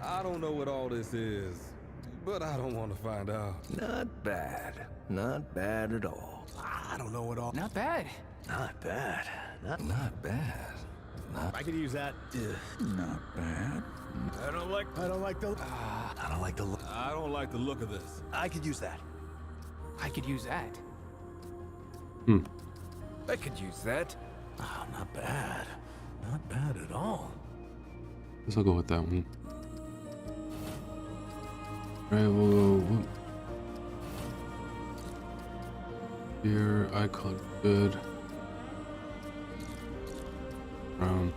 I don't know what all this is, but I don't want to find out. Not bad. Not bad at all. I don't know what all. Not bad. Not bad. Not bad. I could use that. Not bad. I don't like the. I don't like the. I don't like the look of this. I could use that. I could use that. I could use that. Oh, not bad. Not bad at all. Guess I'll go with that one. Alright, we'll go. Here, icon, good. Brown.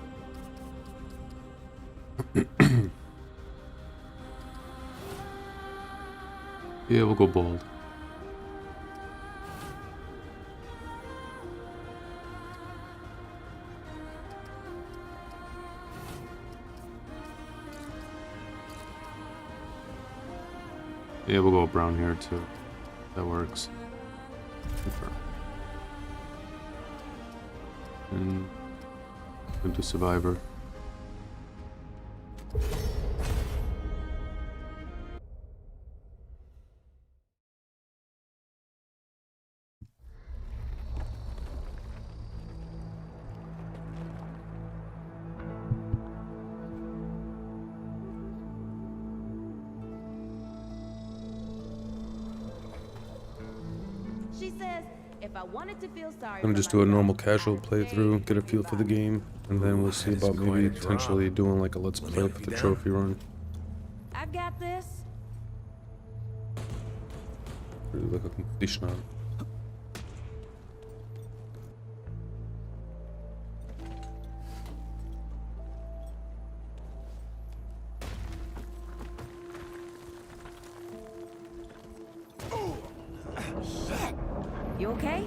Yeah, we'll go bald. Yeah, we'll go brown here too. That works. Confirm. And into survivor. She says, if I wanted to feel sorry, I'm gonna just do a normal casual playthrough, get a feel for the game, and then we'll see about maybe potentially doing like a let's play with the trophy run. I've got this. Really like a completion on it. You okay?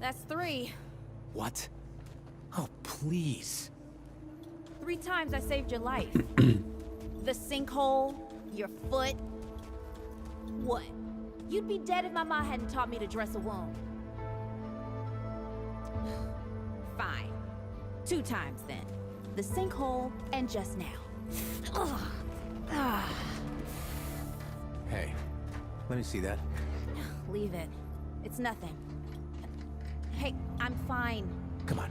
That's 3. What? Oh, please. 3 times I saved your life. The sinkhole, your foot. What? You'd be dead if my mom hadn't taught me to dress a wound. Fine. 2 times then. The sinkhole and just now. Ugh. Ah. Hey, let me see that. Leave it. It's nothing. Hey, I'm fine. Come on.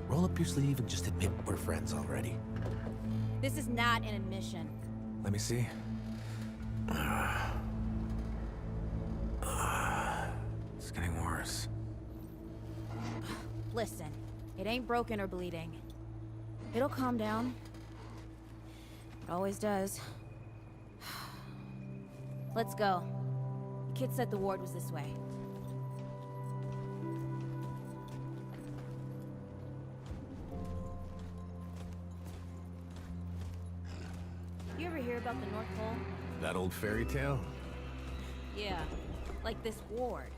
Roll up your sleeve and just admit we're friends already. This is not an admission. Let me see. It's getting worse. Listen, it ain't broken or bleeding. It'll calm down. It always does. Let's go. The kid said the ward was this way. You ever hear about the North Pole? That old fairy tale? Yeah, like this ward.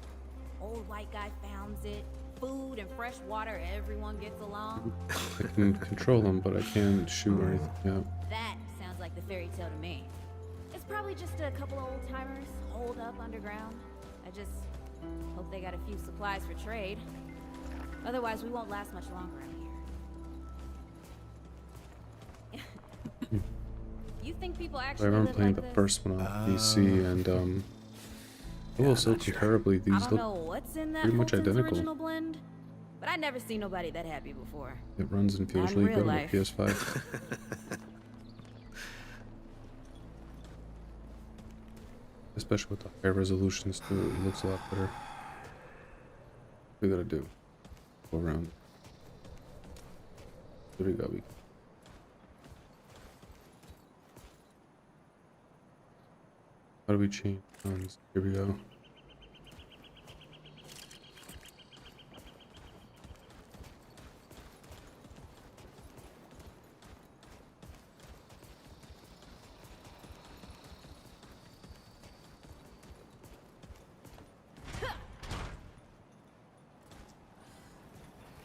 Old white guy founds it. Food and fresh water, everyone gets along. I can control them, but I can't shoot or anything. Yeah. That sounds like the fairy tale to me. It's probably just a couple of old timers holed up underground. I just hope they got a few supplies for trade. Otherwise, we won't last much longer out here. You think people I actually remember live playing like the this? first one on PC, and oh, so comparably, I these don't look know what's in that pretty much Fulton's identical. original blend, but I never seen nobody that happy before. It runs and feels Not in really real good on life. the PS5. Especially with the higher resolutions too, it looks a lot better. What we gotta do? Go around. What do we got? How do we change guns? Here we go.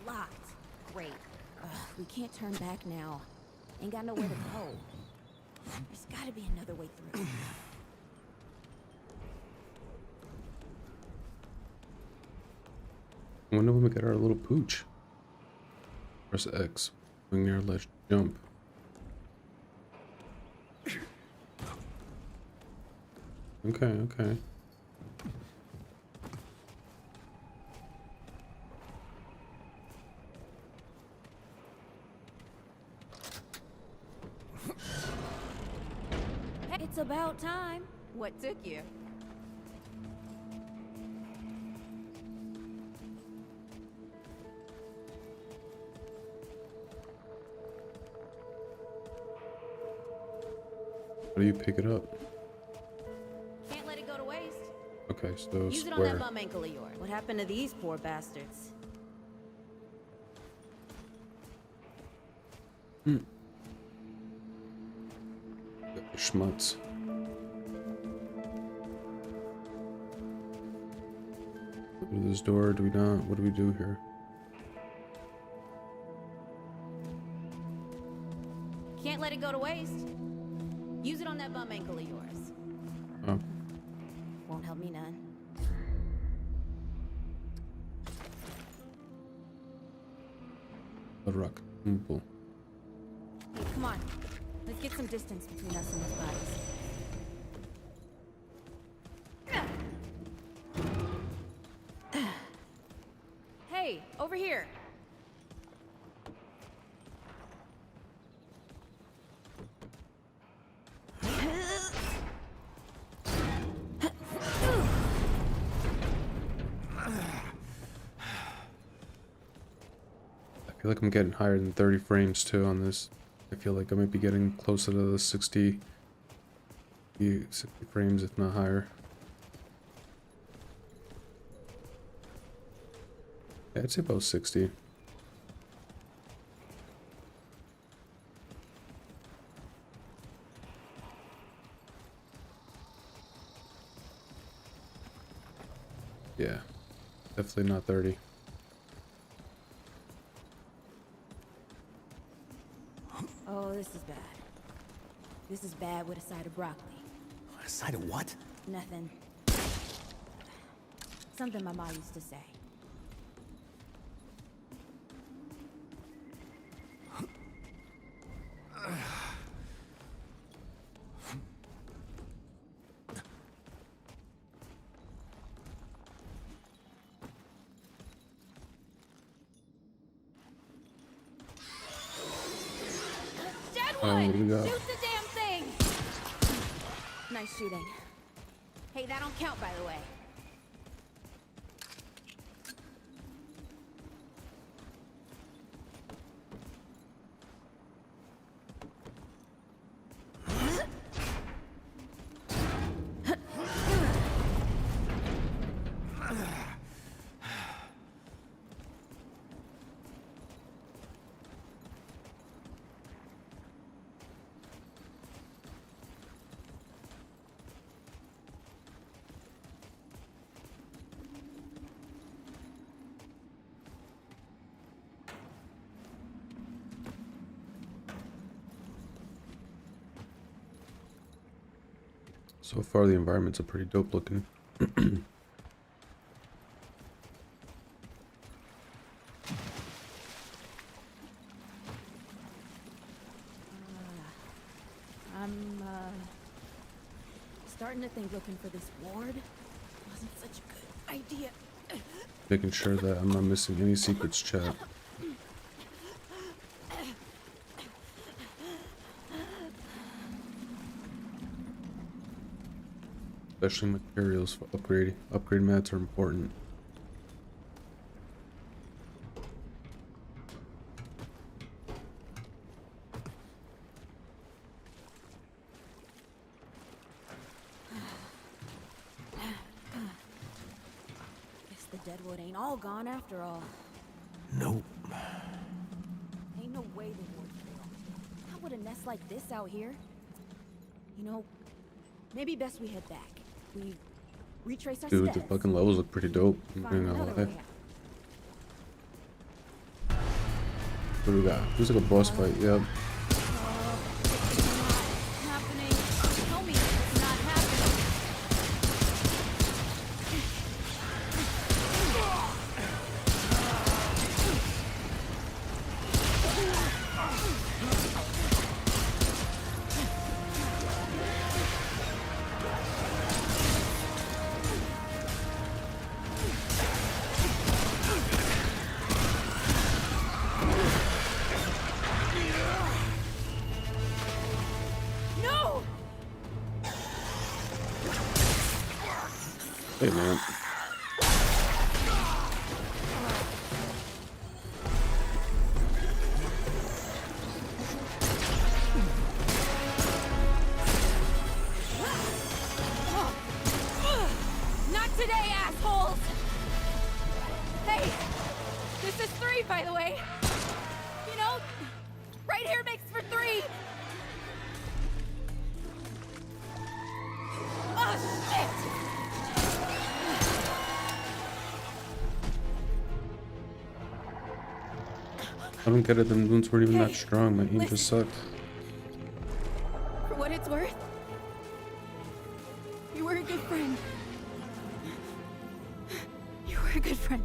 Locked. Great. Ugh, we can't turn back now. Ain't got nowhere to go. There's gotta be another way through. I wonder when we get our little pooch. Press X. Swing near ledge. Jump. Okay, okay. It's about time. What took you? How do you pick it up? Can't let it go to waste. Okay, so Use it on that square. bum ankle of yours. What happened to these poor bastards? Schmutz. Open this door, do we not? What do we do here? Can't let it go to waste. Use it on that bum ankle of yours. Oh, Won't help me none. a rock. Pull. Hey, come on. Let's get some distance between us and those bodies. Hey, over here. I feel like I'm getting higher than 30 frames too on this. I feel like I might be getting closer to the 60 frames, if not higher. Yeah, I'd say about 60. Yeah, definitely not 30. Oh, this is bad. This is bad with a side of broccoli. A side of what? Nothing. Something my mom used to say. Oh, what do we got? Shoot the damn thing! Nice shooting. Hey, that don't count, by the way. So far, the environments are pretty dope looking. I'm starting to think looking for this ward wasn't such a good idea. Making sure that I'm not missing any secrets, chat. Especially materials for upgrade. Upgrade mats are important. Guess the deadwood ain't all gone after all. Nope. Ain't no way the ward failed. How would a nest like this out here? You know, maybe best we head back. We retrace our Dude, steps. the fucking levels look pretty dope. I'm Find not gonna another lie. way out. What do we got? Looks like a boss fight. Yep. Not Hey, man. Not today, assholes! Hey, this is 3, by the way. You know, right here makes for 3. Oh, shit! I don't get it. Them wounds weren't even that Hey, strong. My aim listen. just sucked. For what it's worth, you were a good friend. You were a good friend.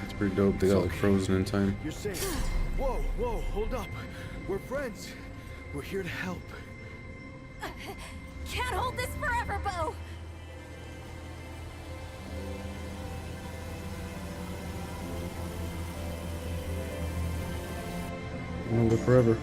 It's pretty dope. They got like frozen in time. You're safe. Whoa, whoa, hold up. We're friends. We're here to help. Can't hold this forever, Bo! I won't live forever.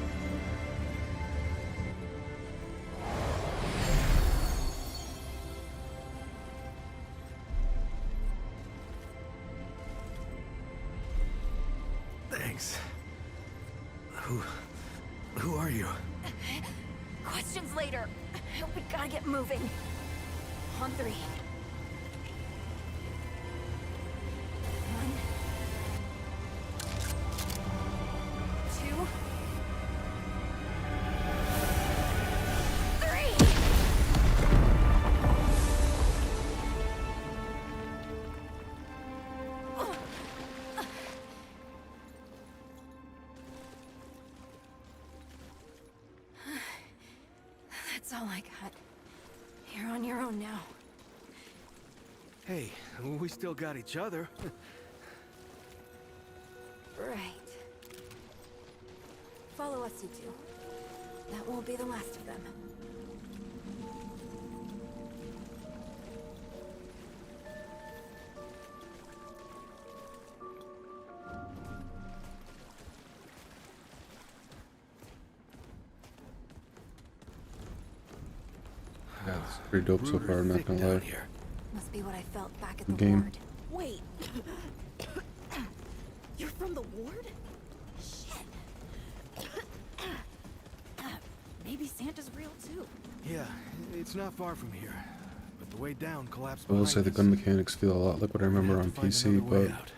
Thanks. Who are you? Questions later. We gotta get moving. On 3. 1, 2, 3! That's all I got. You're on your own now. Hey, we still got each other. Right. Follow us, you two. That won't be the last of them. Yeah, it's pretty dope so far. I'm not gonna lie. Here. Must be what I felt back at the Game. ward. Wait. You're from the ward? Shit. Maybe Santa's real too. Yeah, it's not far from here. But the way down collapsed I will say the behind gun us. mechanics feel a lot like what I remember on Find PC, another way but out.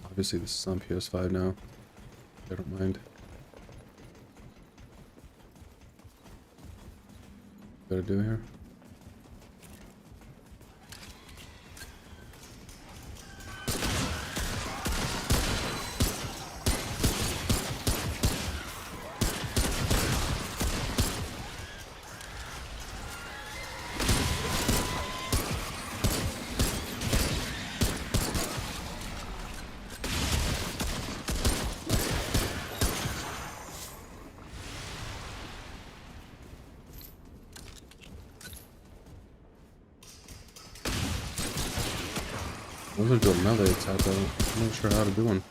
obviously this is on PS5 now. I don't mind. Gotta do here. I wasn't doing melee attack though. I'm not sure how to do one.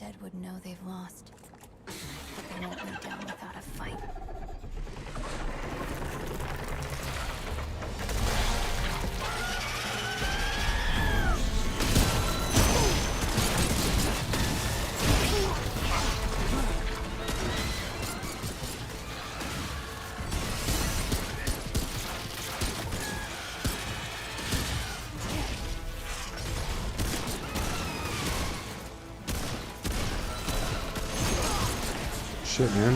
dead would know they've lost. But they won't lay down without a fight. Shit, man.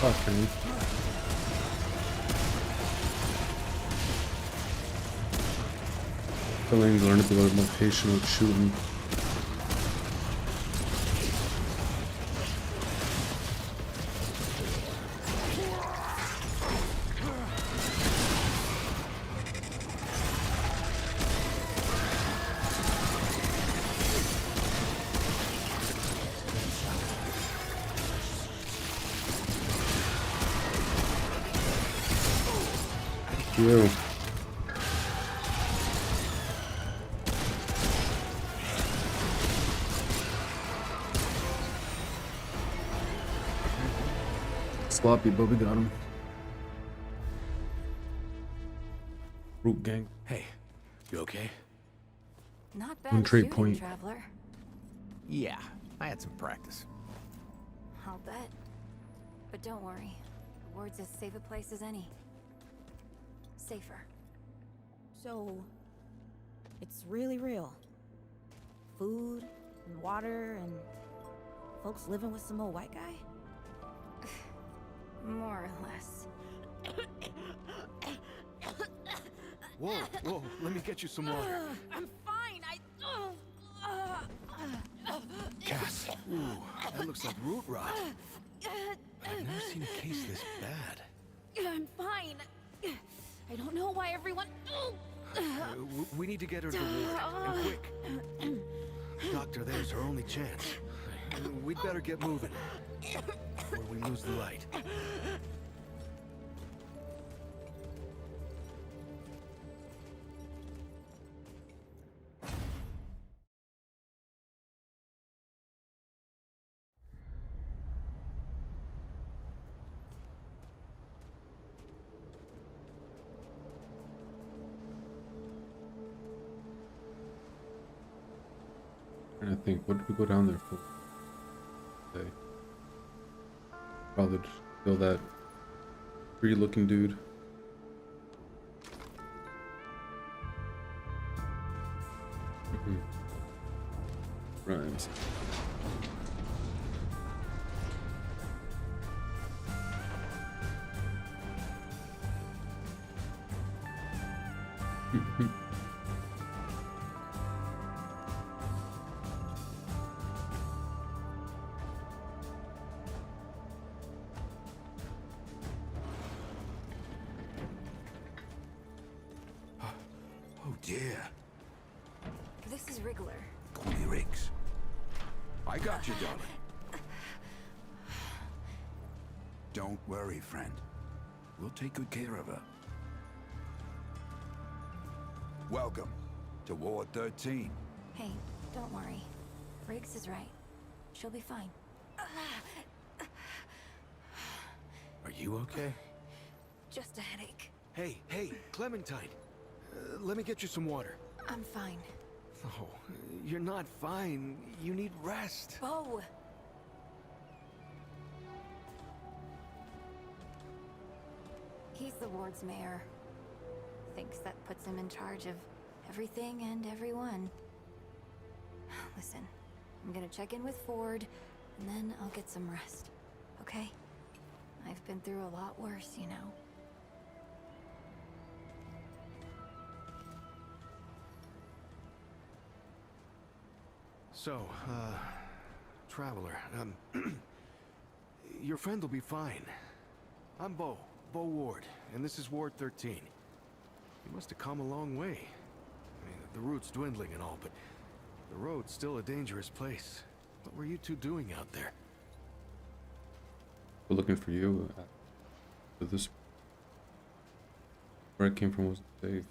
Fucking. Feeling learn to be a little more patient with shooting. You. Sloppy, but we got him. Root gang. Hey, you okay? Not bad On trade shooting, point. traveler. Yeah, I had some practice. I'll bet. But don't worry. The ward's as safe a place as any. Safer. So, it's really real. Food and water and folks living with some old white guy? More or less. Whoa, whoa, let me get you some water. I'm fine. Cass. Ooh, that looks like root rot. I've never seen a case this bad. I'm fine. I don't know why everyone. We need to get her to the ward, and quick. Doctor, there's her only chance. We'd better get moving, or we lose the light. I think, what did we go down there for? Okay. Probably just kill that tree-looking dude. Rhymes. Oh dear. This is Wriggler. Call me Riggs. I got you, darling. Don't worry, friend. We'll take good care of her. Welcome to Ward 13. Hey, don't worry. Riggs is right. She'll be fine. Are you okay? Just a headache. Hey, Clementine. Let me get you some water. I'm fine. Oh, you're not fine. You need rest. Bo! He's the ward's mayor. Thinks that puts him in charge of everything and everyone. Listen, I'm gonna check in with Ford, and then I'll get some rest. Okay? I've been through a lot worse, you know. So, Traveler, your friend will be fine. I'm Bo Ward, and this is Ward 13. You must have come a long way. I mean, the root's dwindling and all, but The road's still a dangerous place. What were you two doing out there? We're looking for you. For this, where I came from was safe.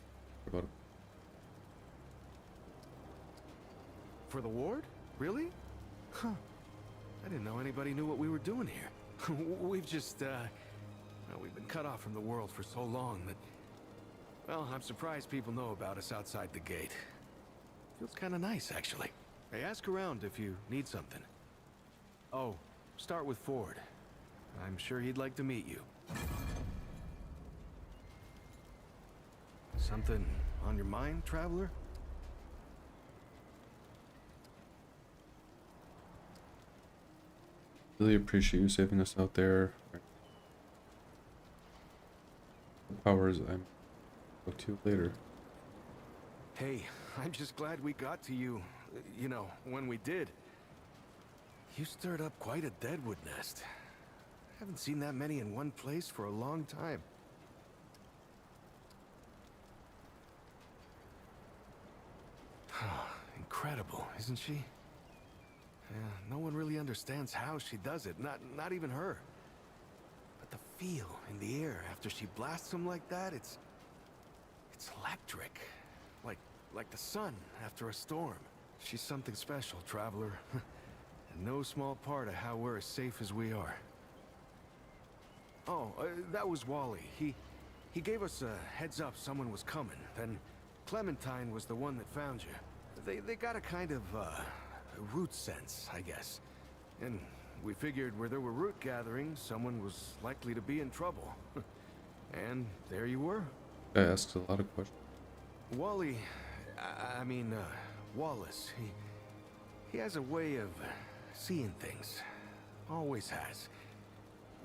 About For the ward? Really? Huh. I didn't know anybody knew what we were doing here. We've just, well, we've been cut off from the world for so long that... Well, I'm surprised people know about us outside the gate. Feels kind of nice, actually. Hey, ask around if you need something. Oh, start with Ford. I'm sure he'd like to meet you. Something on your mind, traveler? really appreciate you saving us out there. The powers I'm talk to you later. Hey, I'm just glad we got to you, you know, when we did. You stirred up quite a deadwood nest. Haven't seen that many in one place for a long time. Incredible, isn't she? Yeah, no one really understands how she does it, not even her. But the feel in the air after she blasts them like that, it's electric. Like the sun after a storm. She's something special, traveler. And no small part of how we're as safe as we are. Oh, that was Wally. He gave us a heads up someone was coming. Then Clementine was the one that found you. They got a kind of, root sense, I guess. And we figured where there were root gatherings, someone was likely to be in trouble. And there you were. Guy asks a lot of questions. Wally, Wallace, he has a way of seeing things. Always has.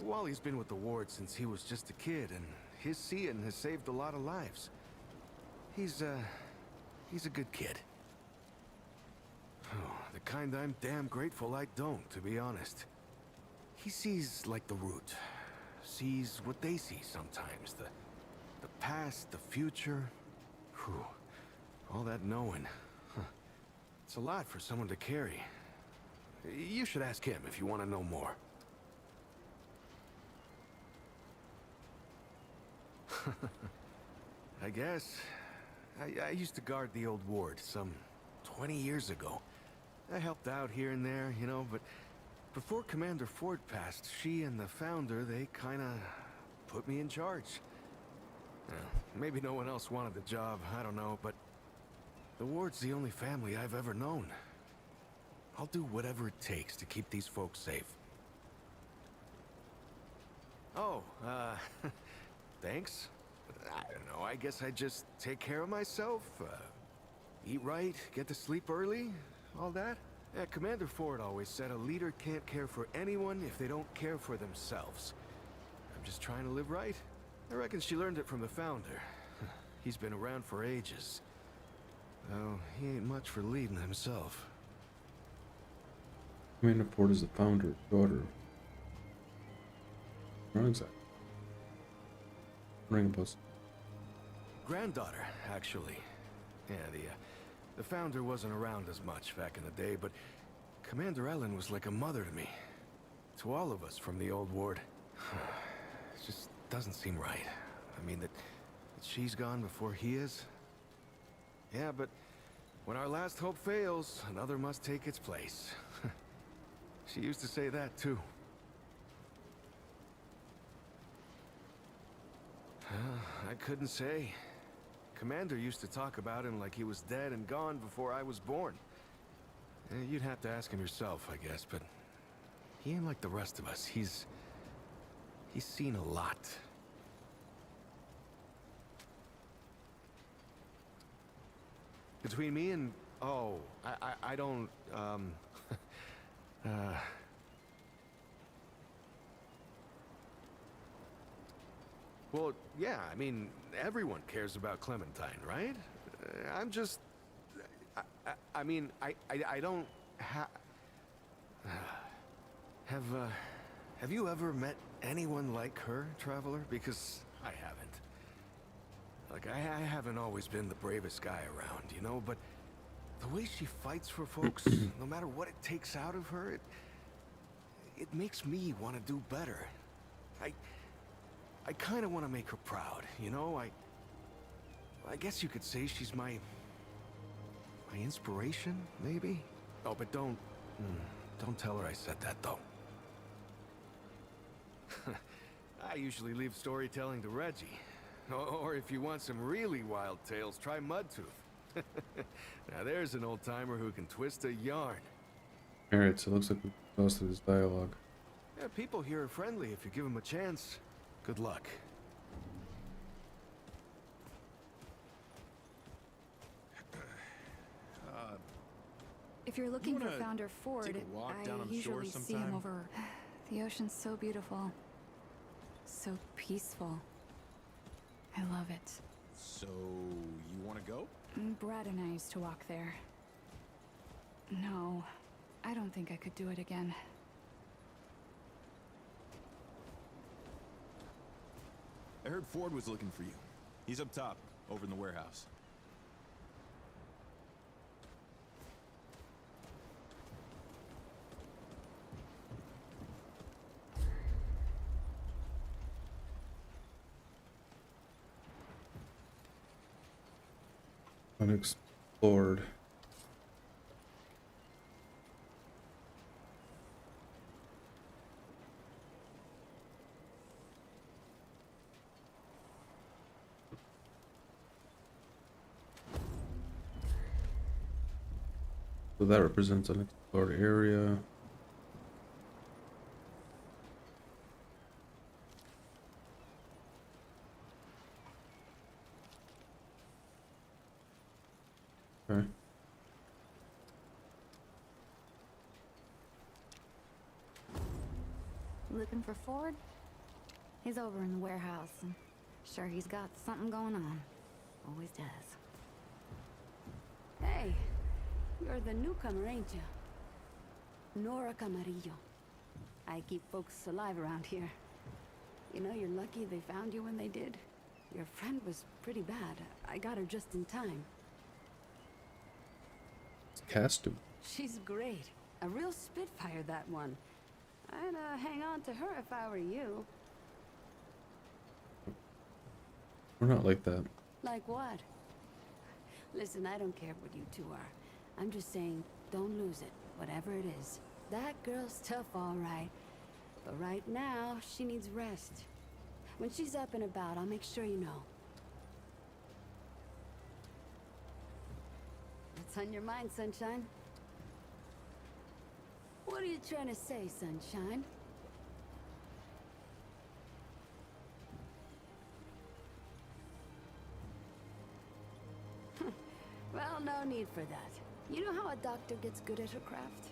Wally's been with the ward since he was just a kid, and his seeing has saved a lot of lives. He's a good kid. Oh, the kind I'm damn grateful I don't, to be honest. He sees like the root. Sees what they see sometimes. The past, the future. Whew. All that knowing. Huh. It's a lot for someone to carry. You should ask him if you want to know more. I guess. I used to guard the old ward some 20 years ago. I helped out here and there, you know, but before Commander Ford passed, she and the founder, they kinda put me in charge. Maybe no one else wanted the job, I don't know, but the ward's the only family I've ever known. I'll do whatever it takes to keep these folks safe. Oh, thanks. I don't know, I guess I just take care of myself, eat right, get to sleep early, all that. Yeah, Commander Ford always said a leader can't care for anyone if they don't care for themselves. I'm just trying to live right. I reckon she learned it from the founder. He's been around for ages. Though he ain't much for leading himself. Commander Ford is the founder, daughter. Not exactly. Ring about. Granddaughter, actually. Yeah, the founder wasn't around as much back in the day, but Commander Ellen was like a mother to me. To all of us from the old ward. It just doesn't seem right. I mean, that she's gone before he is. Yeah, but when our last hope fails, another must take its place. She used to say that, too. I couldn't say. Commander used to talk about him like he was dead and gone before I was born. You'd have to ask him yourself, I guess, but he ain't like the rest of us. He's seen a lot. Between me and... Oh, I don't, Well, yeah, I mean, everyone cares about Clementine, right? I'm just... I mean, I don't have you ever met anyone like her, Traveler? Because I haven't. Like, I haven't always been the bravest guy around, you know, but The way she fights for folks, no matter what it takes out of her, it makes me want to do better. I kind of want to make her proud, you know? I guess you could say she's my inspiration, maybe? Oh, but don't tell her I said that, though. I usually leave storytelling to Reggie. Or if you want some really wild tales, try Mudtooth. Now there's an old-timer who can twist a yarn. Alright, so it looks like we've exhausted his dialogue. Yeah, people here are friendly if you give them a chance. Good luck. If you're looking for wanna Founder Ford, take a walk I down on the shore usually see him sometime? over. The ocean's so beautiful. So peaceful. I love it. So, you want to go? Brad and I used to walk there. No, I don't think I could do it again. I heard Ford was looking for you. He's up top, over in the warehouse. Unexplored. So that represents an explored area. Okay. Looking for Ford? He's over in the warehouse, and sure he's got something going on. Always does. Hey, you're the newcomer, ain't you? Nora Camarillo. I keep folks alive around here. You know, you're lucky they found you when they did. Your friend was pretty bad. I got her just in time. It's Castum. She's great. A real spitfire, that one. I'd hang on to her if I were you. We're not like that. Like what? Listen, I don't care what you two are. I'm just saying, don't lose it, whatever it is. That girl's tough, all right. But right now, she needs rest. When she's up and about, I'll make sure you know. What's on your mind, Sunshine? What are you trying to say, Sunshine? Well, no need for that. You know how a doctor gets good at her craft?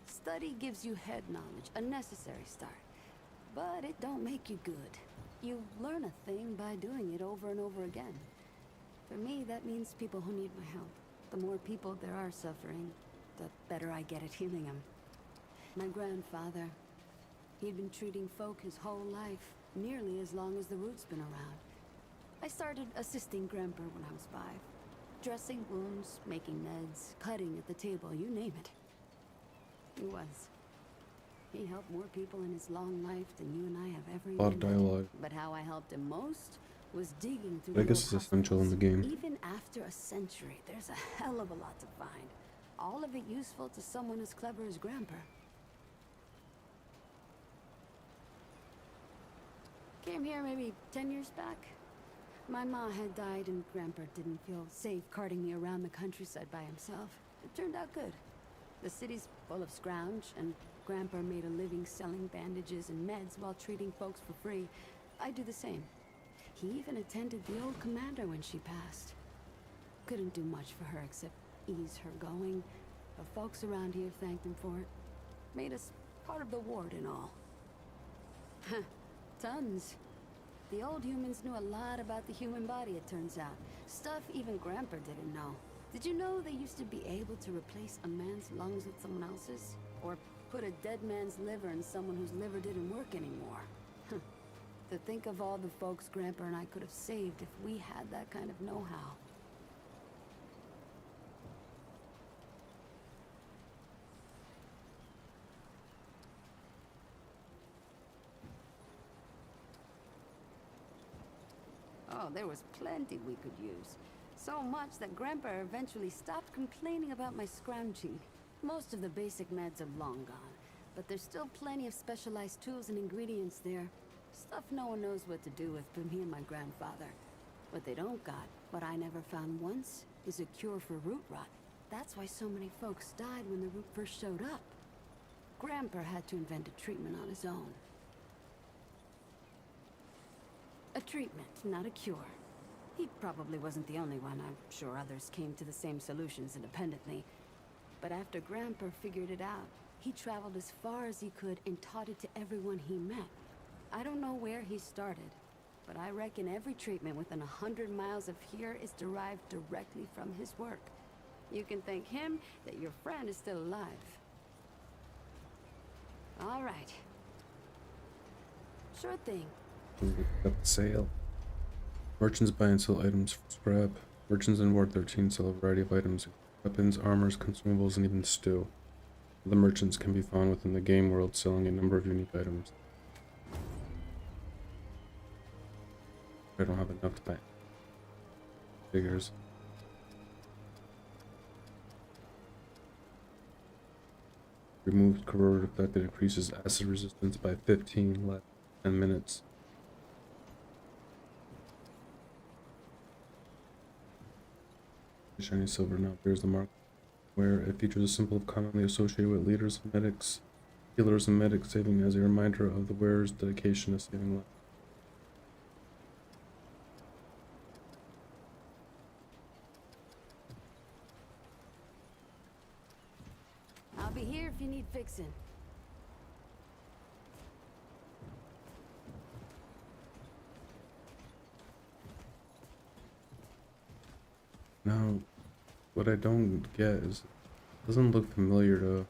Study gives you head knowledge, a necessary start. But it don't make you good. You learn a thing by doing it over and over again. For me, that means people who need my help. The more people there are suffering, the better I get at healing them. My grandfather, he'd been treating folk his whole life, nearly as long as the root's been around. I started assisting Grandpa when I was 5. Dressing wounds, making meds, cutting at the table, you name it. He was. He helped more people in his long life than you and I have ever A lot of even met. dialogue. But how I helped him most was digging through I the guess old it's essential in the hospitals. game. Even after a century, there's a hell of a lot to find. All of it useful to someone as clever as Grandpa. Came here maybe 10 years back. My ma had died and Grandpa didn't feel safe carting me around the countryside by himself. It turned out good. The city's full of scrounge, and Grandpa made a living selling bandages and meds while treating folks for free. I do the same. He even attended the old commander when she passed. Couldn't do much for her except ease her going, but folks around here thanked him for it. Made us part of the ward and all. Tons. The old humans knew a lot about the human body, it turns out. Stuff even Grandpa didn't know. Did you know they used to be able to replace a man's lungs with someone else's? Or put a dead man's liver in someone whose liver didn't work anymore? To think of all the folks Grandpa and I could have saved if we had that kind of know-how. Oh, there was plenty we could use. So much that Grandpa eventually stopped complaining about my scrounging. Most of the basic meds are long gone, but there's still plenty of specialized tools and ingredients there. Stuff no one knows what to do with but me and my grandfather. What they don't got, what I never found once, is a cure for root rot. That's why so many folks died when the root first showed up. Grandpa had to invent a treatment on his own. A treatment, not a cure. He probably wasn't the only one. I'm sure others came to the same solutions independently. But after Grandpa figured it out, he traveled as far as he could and taught it to everyone he met. I don't know where he started, but I reckon every treatment within 100 miles of here is derived directly from his work. You can thank him that your friend is still alive. All right. Sure thing. Up the sale. Merchants buy and sell items for scrap. Merchants in Ward 13 sell a variety of items, weapons, armors, consumables, and even stew. The merchants can be found within the game world selling a number of unique items. I don't have enough to buy figures. Removed corrosive effect that increases acid resistance by 15 less 10 minutes. The shiny silver now bears the mark where it features a symbol commonly associated with leaders, medics, healers, and medic saving as a reminder of the wearer's dedication to saving lives. I'll be here if you need fixing. Now, what I don't get is, it doesn't look familiar to.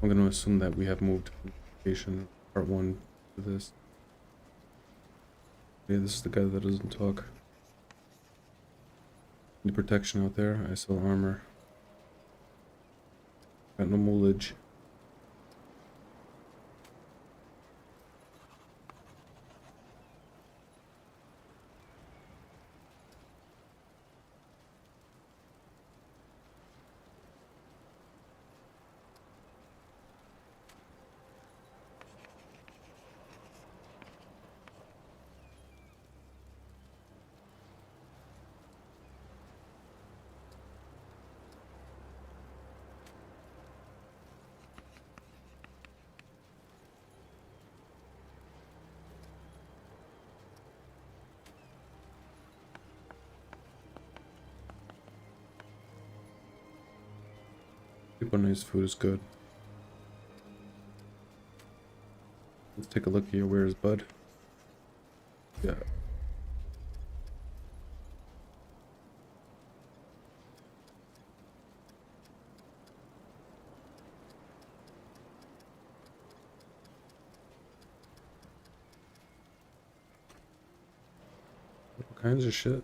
I'm gonna assume that we have moved from location part 1 to this. Yeah, this is the guy that doesn't talk. Need protection out there. I sell armor. Got no mullage. Japanese food is good. Let's take a look here. Where is Bud? Yeah. All kinds of shit.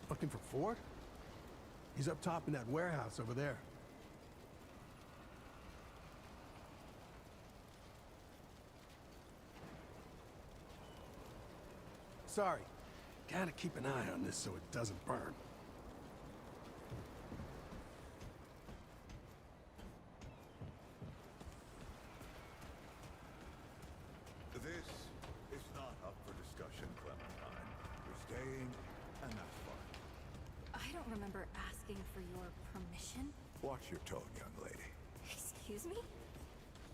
Looking for Ford? He's up top in that warehouse over there. Sorry. Gotta keep an eye on this so it doesn't burn. This is not up for discussion, Clementine. You're staying, and that's fine. I don't remember asking for your permission. Watch your tone, young lady. Excuse me?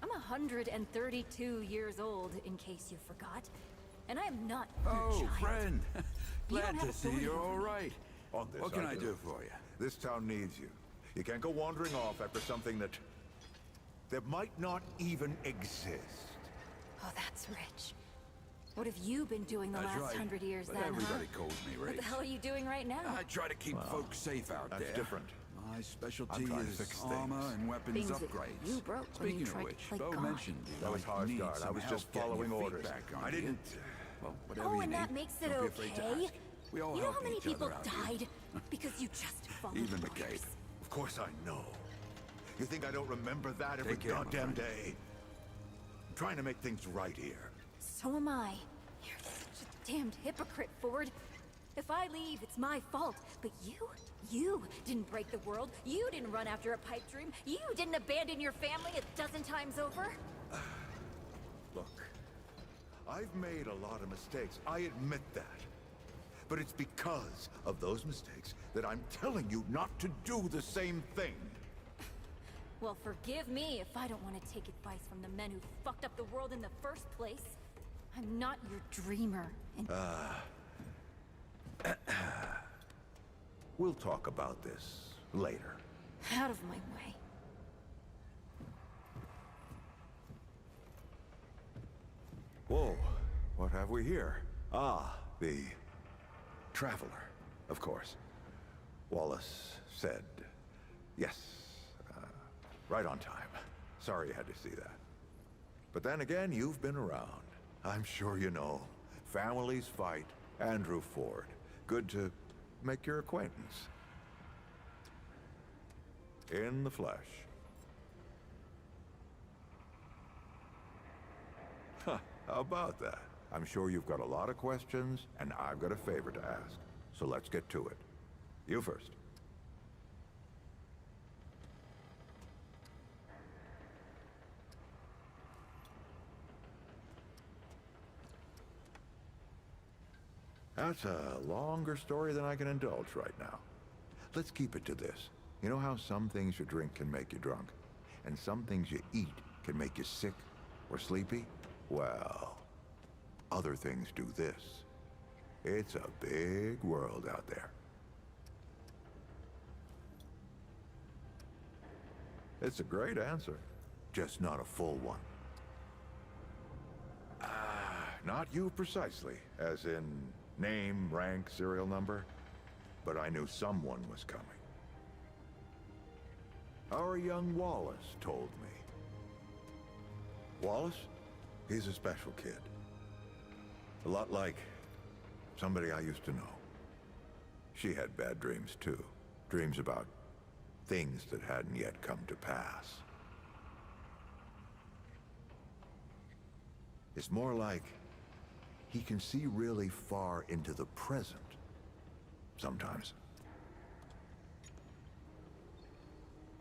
I'm 132 years old, in case you forgot. And I am not your Oh, child. friend. You don't Glad have to see authority you're over all me. right. On this, What can I do for you? This town needs you. You can't go wandering off after something that might not even exist. Oh, that's rich. What have you been doing the That's last right. 100 years But then, everybody huh? calls me What Race. the hell are you doing right now? I try to keep folks safe out That's there. different. My specialty I'm trying to is fix armor things. and weapons Things that upgrades. you broke when Speaking you of tried to which, play Bo God. mentioned you That was might harsh, need guard. I some was help just getting following your feet orders. back I under you. didn't. Well, whatever Oh, you and need, that makes it don't be afraid to okay? ask. We all You know help how many each people other out here. died because you just followed Even the orders? gate. Of course I know. You think I don't remember that every Take care, my goddamn friend. day? I'm trying to make things right here. So am I. You're such a damned hypocrite, Ford. If I leave, it's my fault. But you didn't break the world. You didn't run after a pipe dream. You didn't abandon your family a dozen times over. Look, I've made a lot of mistakes. I admit that. But it's because of those mistakes that I'm telling you not to do the same thing. Well, forgive me if I don't want to take advice from the men who fucked up the world in the first place. I'm not your dreamer. And We'll talk about this later. out of my way. Whoa, what have we here? Ah, the Traveler, of course. Wallace said yes, right on time. Sorry you had to see that. But then again, you've been around. I'm sure you know. Families fight. Andrew Ford. Good to make your acquaintance. In the flesh. Huh, how about that? I'm sure you've got a lot of questions, and I've got a favor to ask. So let's get to it. You first. That's a longer story than I can indulge right now. Let's keep it to this. You know how some things you drink can make you drunk, and some things you eat can make you sick or sleepy? Well, other things do this. It's a big world out there. It's a great answer, just not a full one. Not you precisely, as in name, rank, serial number, but I knew someone was coming. Our young Wallace told me. Wallace? He's a special kid. A lot like somebody I used to know. She had bad dreams too. Dreams about things that hadn't yet come to pass. It's more like he can see really far into the present. Sometimes.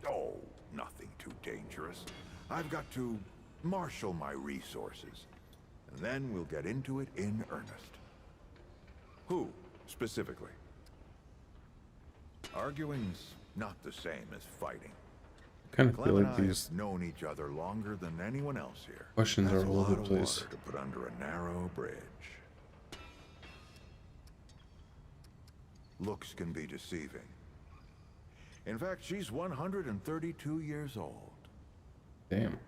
Oh, nothing too dangerous. I've got to marshal my resources. And then we'll get into it in earnest. Who, specifically? Arguing's not the same as fighting. Kind of feel Clem and like I these have known each other longer than anyone else here. questions That's are a all over lot the of place. water to put under a narrow bridge. Looks can be deceiving. In fact, she's 132 years old. Damn.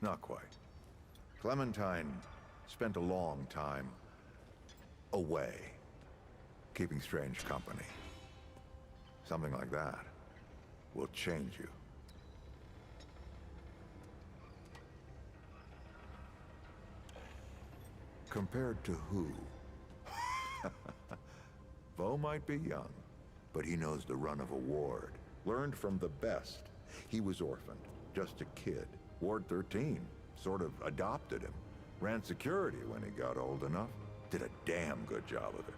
Not quite. Clementine spent a long time away, keeping strange company. Something like that will change you. Compared to who? Bo might be young, but he knows the run of a ward. Learned from the best. He was orphaned, just a kid. Ward 13 sort of adopted him. Ran security when he got old enough. Did a damn good job of it.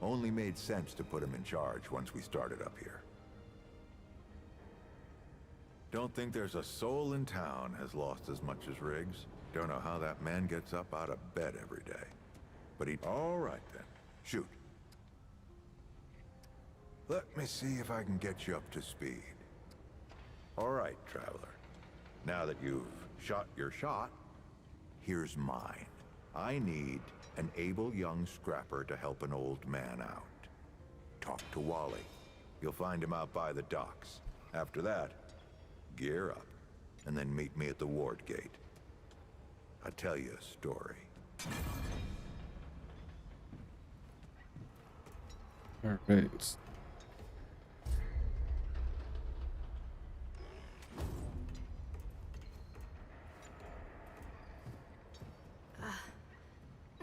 Only made sense to put him in charge once we started up here. Don't think there's a soul in town has lost as much as Riggs. Don't know how that man gets up out of bed every day. But he... All right then. Shoot. Let me see if I can get you up to speed. All right, Traveler. Now that you've shot your shot, here's mine. I need an able young scrapper to help an old man out. Talk to Wally. You'll find him out by the docks. After that, gear up, and then meet me at the ward gate. I'll tell you a story. All right.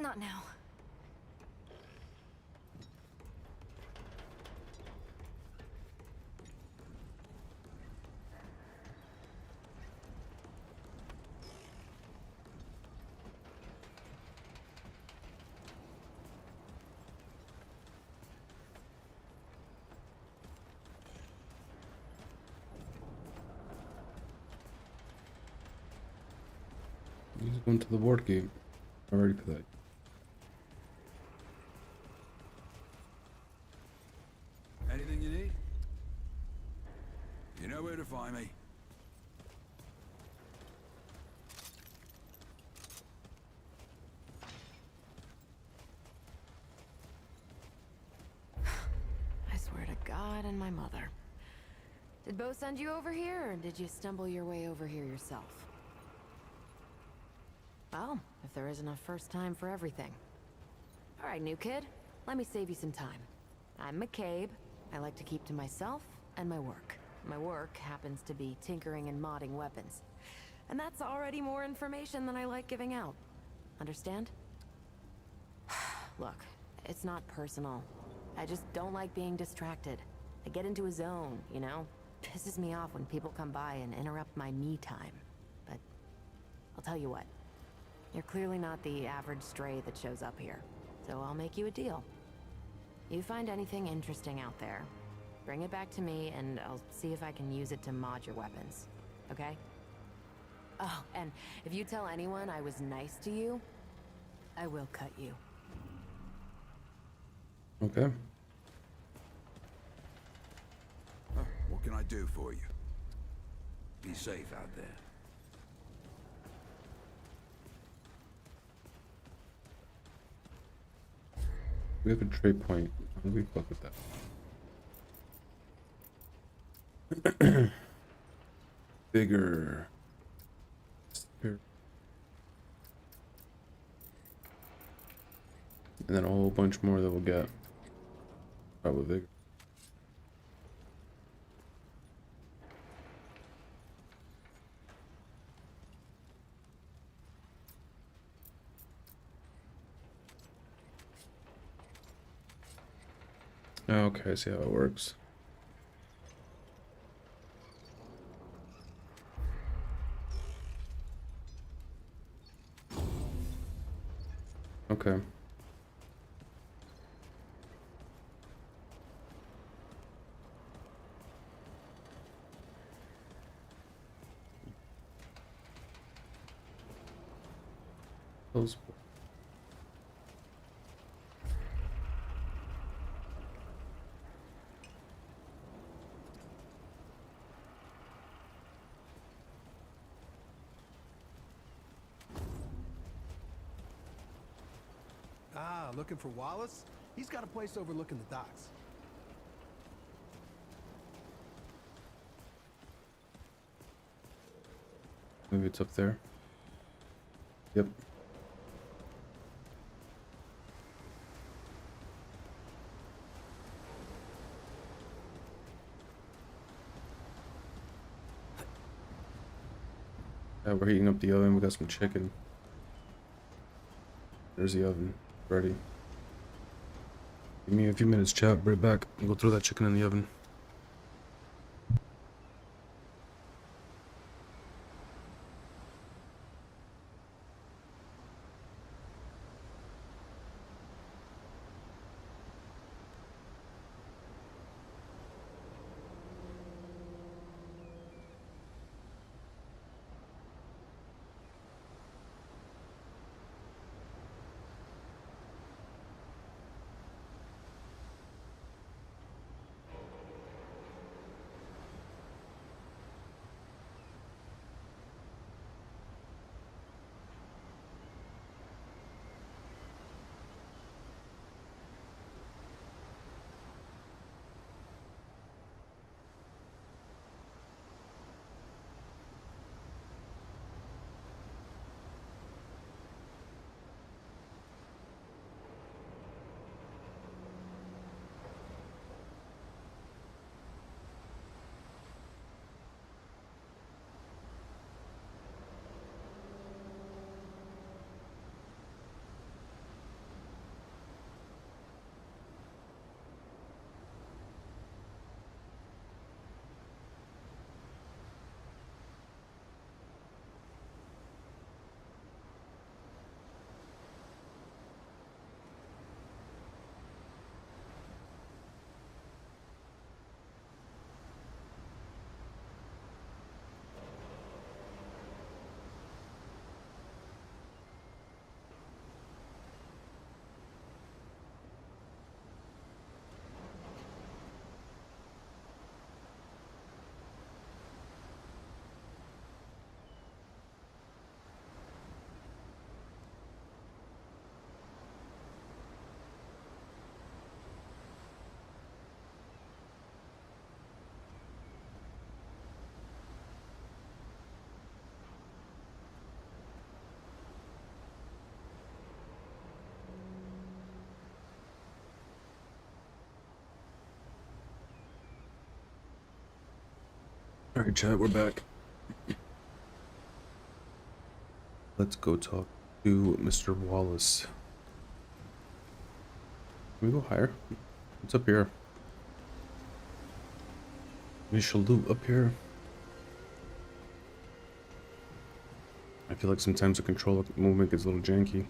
Not now. He's going to the ward gate. I'm ready for that. Anything you need? You know where to find me. I swear to God and my mother. Did Bo send you over here, or did you stumble your way over here yourself? Well, if there isn't a first time for everything. Alright, new kid. Let me save you some time. I'm McCabe. I like to keep to myself and my work. My work happens to be tinkering and modding weapons. And that's already more information than I like giving out. Understand? Look, it's not personal. I just don't like being distracted. I get into a zone, you know? Pisses me off when people come by and interrupt my me time. But I'll tell you what. You're clearly not the average stray that shows up here. So I'll make you a deal. You find anything interesting out there, bring it back to me and I'll see if I can use it to mod your weapons. Okay? Oh, and if you tell anyone I was nice to you, I will cut you. Okay. What can I do for you? Be safe out there. We have a trade point. How do we fuck with that? Bigger. Here. And then a whole bunch more that we'll get. Probably bigger. Okay, I see how it works. Okay. Those. Ah, looking for Wallace? He's got a place overlooking the docks. Maybe it's up there. Yep. Yeah, we're heating up the oven. We got some chicken. There's the oven. Ready. Give me a few minutes, chat. Right back. We'll throw that chicken in the oven. Alright, chat, we're back. Let's go talk to Mr. Wallace. Can we go higher? What's up here? We shall loot up here. I feel like sometimes the control movement gets a little janky.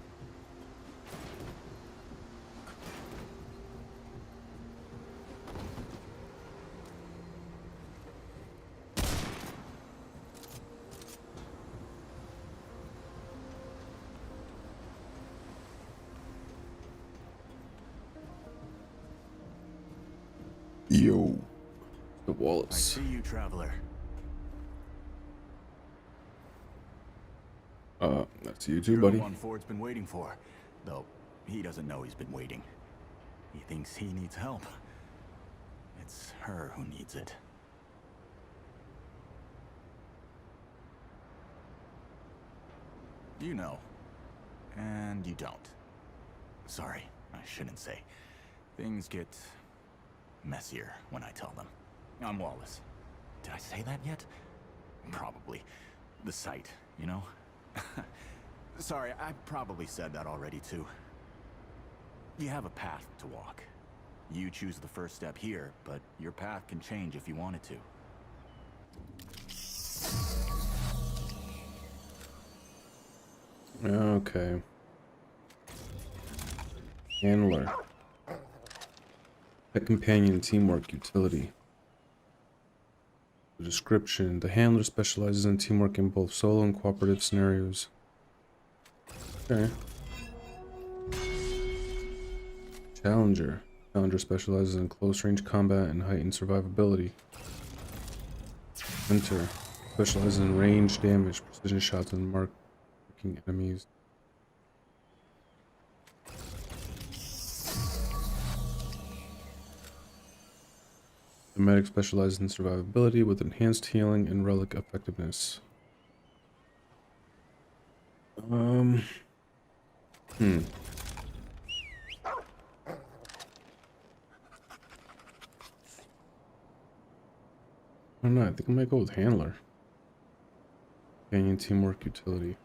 Yo, the Wallace. I see you, traveler. That's you too, You're buddy. the one Ford's been waiting for. Though, he doesn't know he's been waiting. He thinks he needs help. It's her who needs it. You know. And you don't. Sorry, I shouldn't say. Things get messier when I tell them. I'm Wallace. Did I say that yet? Probably. The site, you know? Sorry, I probably said that already too. You have a path to walk. You choose the first step here, but your path can change if you wanted to. Okay. Handler. Pet companion, teamwork, utility. The description. The handler specializes in teamwork in both solo and cooperative scenarios. Okay. Challenger. Challenger specializes in close range combat and heightened survivability. Hunter. Specializes in range damage, precision shots, and marking enemies. The medic specializes in survivability with enhanced healing and relic effectiveness. I don't know, I think I might go with handler. Companion, teamwork, utility.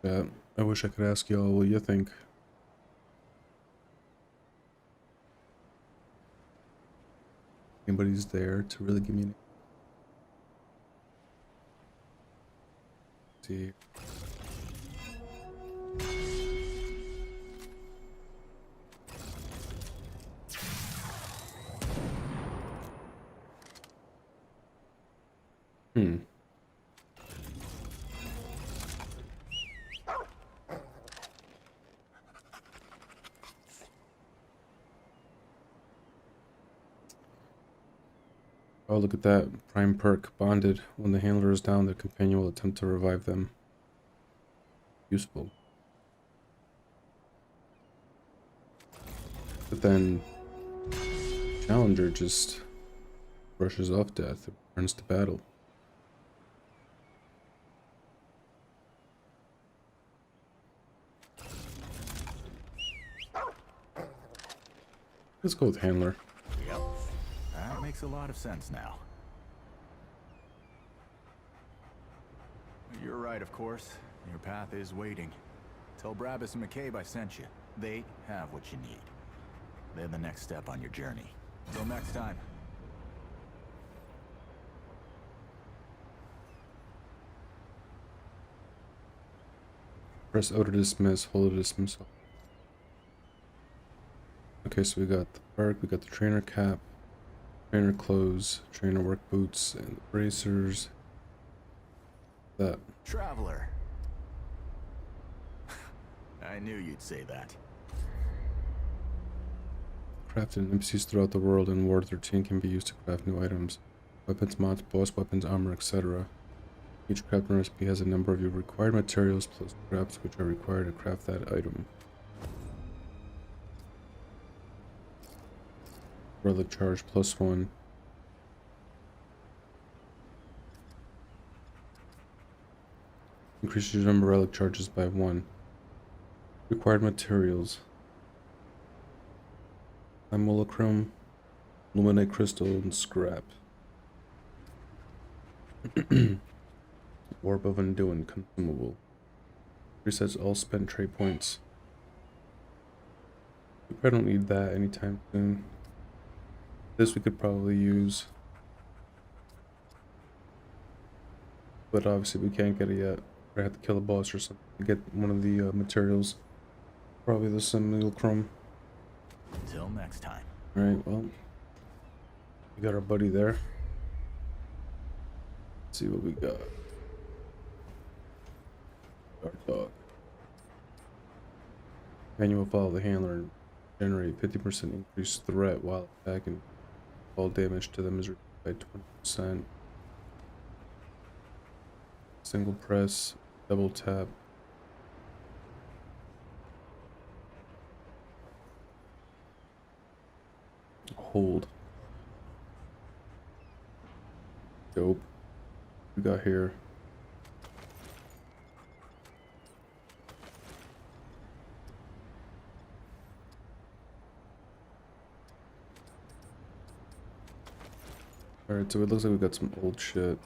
Yeah, I wish I could ask y'all what you think. Anybody's there to really give me an... See. Oh, look at that. Prime perk. Bonded. When the handler is down, the companion will attempt to revive them. Useful. But then... Challenger just... brushes off death and returns to battle. Let's go with handler. Yep. That makes a lot of sense now. You're right, of course. Your path is waiting. Tell Brabus and McCabe I sent you. They have what you need. They're the next step on your journey. Until next time. Press O to dismiss, hold to dismiss. Okay, so we got the perk, we got the trainer cap, trainer clothes, trainer work boots, and the bracers. That. Traveler. I knew you'd say that. Crafted in NPCs throughout the world in Ward 13 can be used to craft new items. Weapons, mods, boss weapons, armor, etc. Each crafting recipe has a number of your required materials plus scraps which are required to craft that item. Relic charge +1. Increases your number of relic charges by 1. Required materials. Simulacrum, Luminite Crystal, and Scrap. Orb of Undoing, consumable. Resets all spent trade points. We probably don't need that anytime soon. This we could probably use. But obviously we can't get it yet. I have to kill a boss or something to get one of the materials. Probably the simulacrum. Until next time. Alright, well. We got our buddy there. Let's see what we got. Our dog. Manual follow the handler and generate 50% increased threat while attacking. All damage to them is reduced by 20%. Single press, double tap. Hold. Dope. We got here. Alright, so it looks like we got some old shit.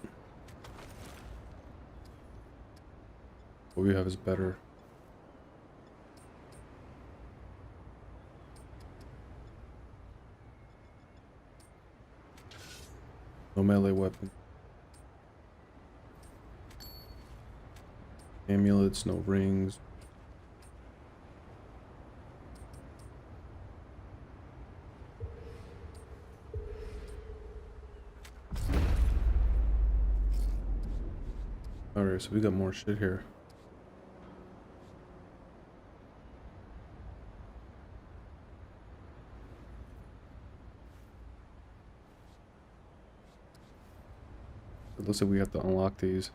What we have is better. No melee weapon. Amulets, no rings. Alright, so we got more shit here. It looks like we have to unlock these.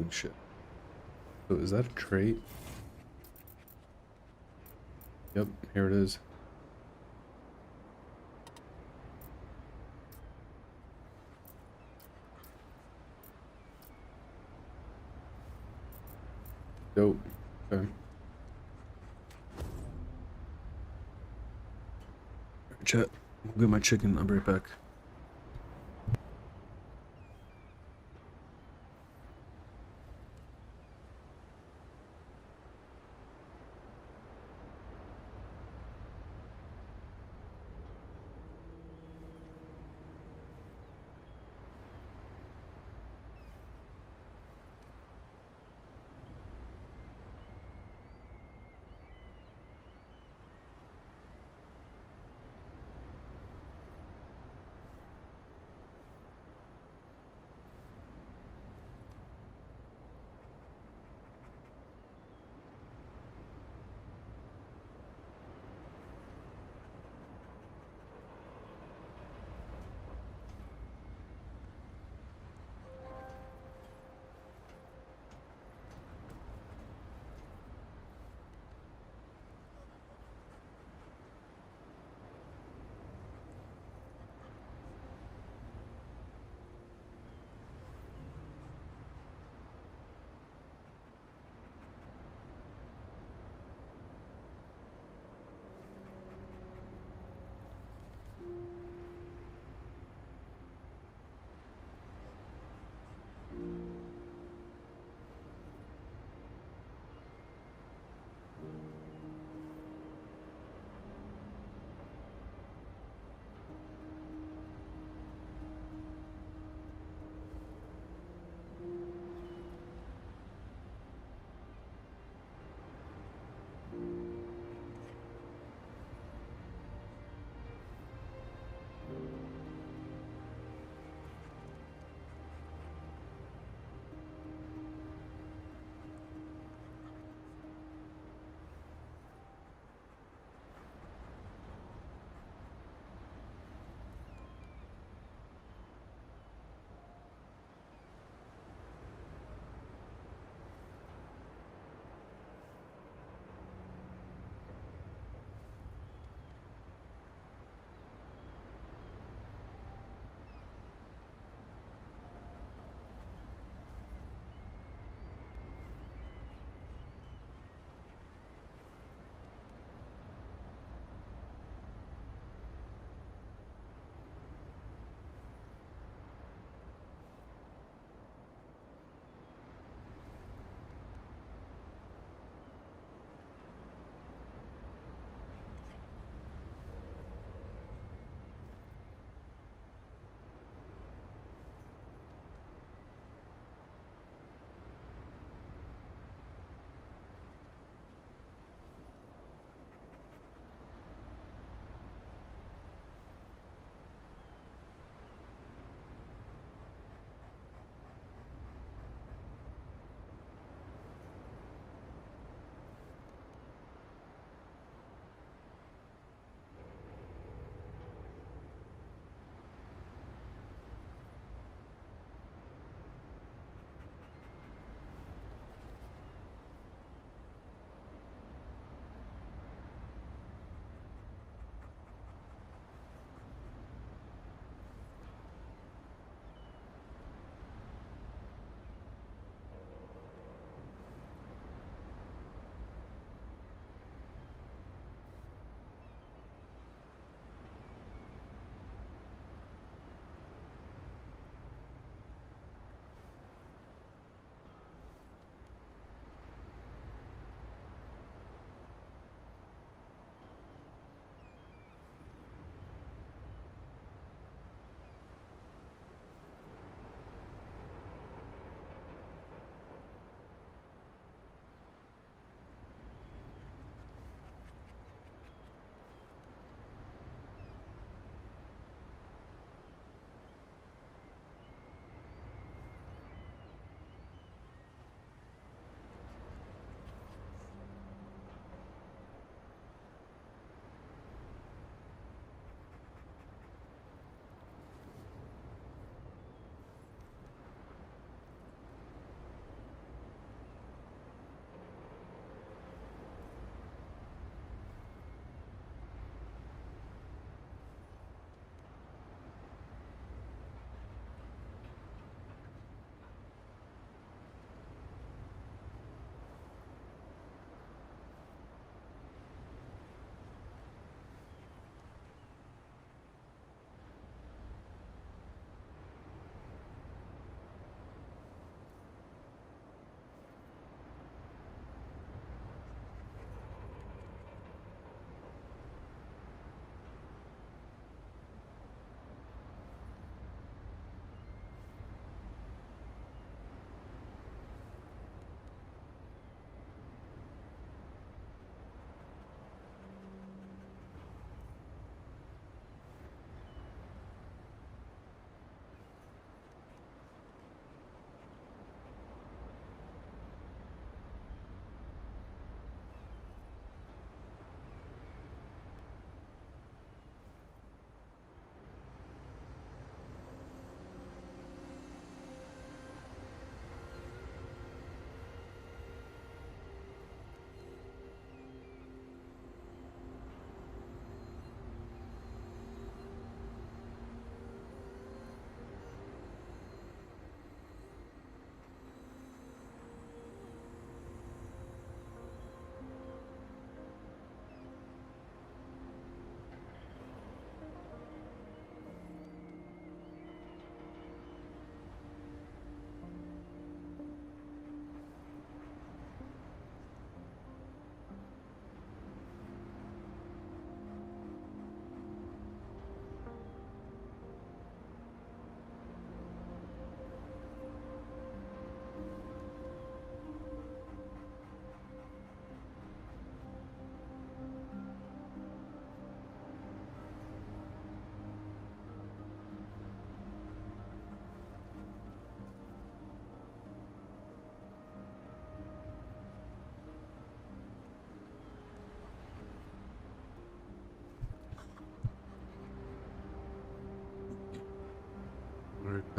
Shit. So is that a trait? Yep, here it is. Dope. Okay. Chat. I'll get my chicken. I'll be right back.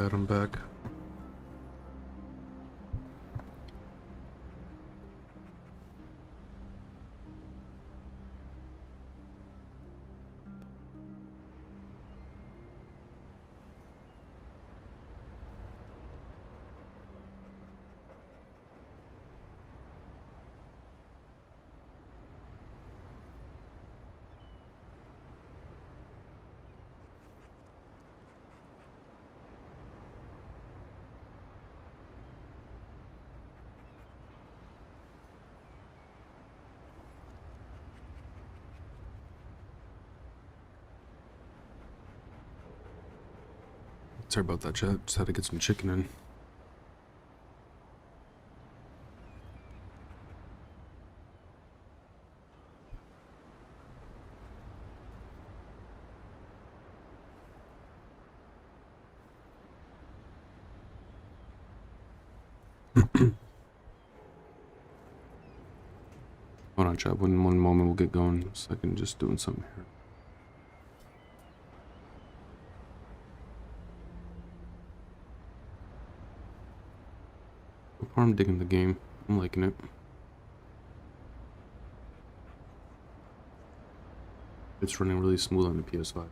Glad I'm back. Sorry about that, chat. Just had to get some chicken in. Hold on, chat. One moment, we'll get going. So I can just doing something here. So far, I'm digging the game. I'm liking it. It's running really smooth on the PS5.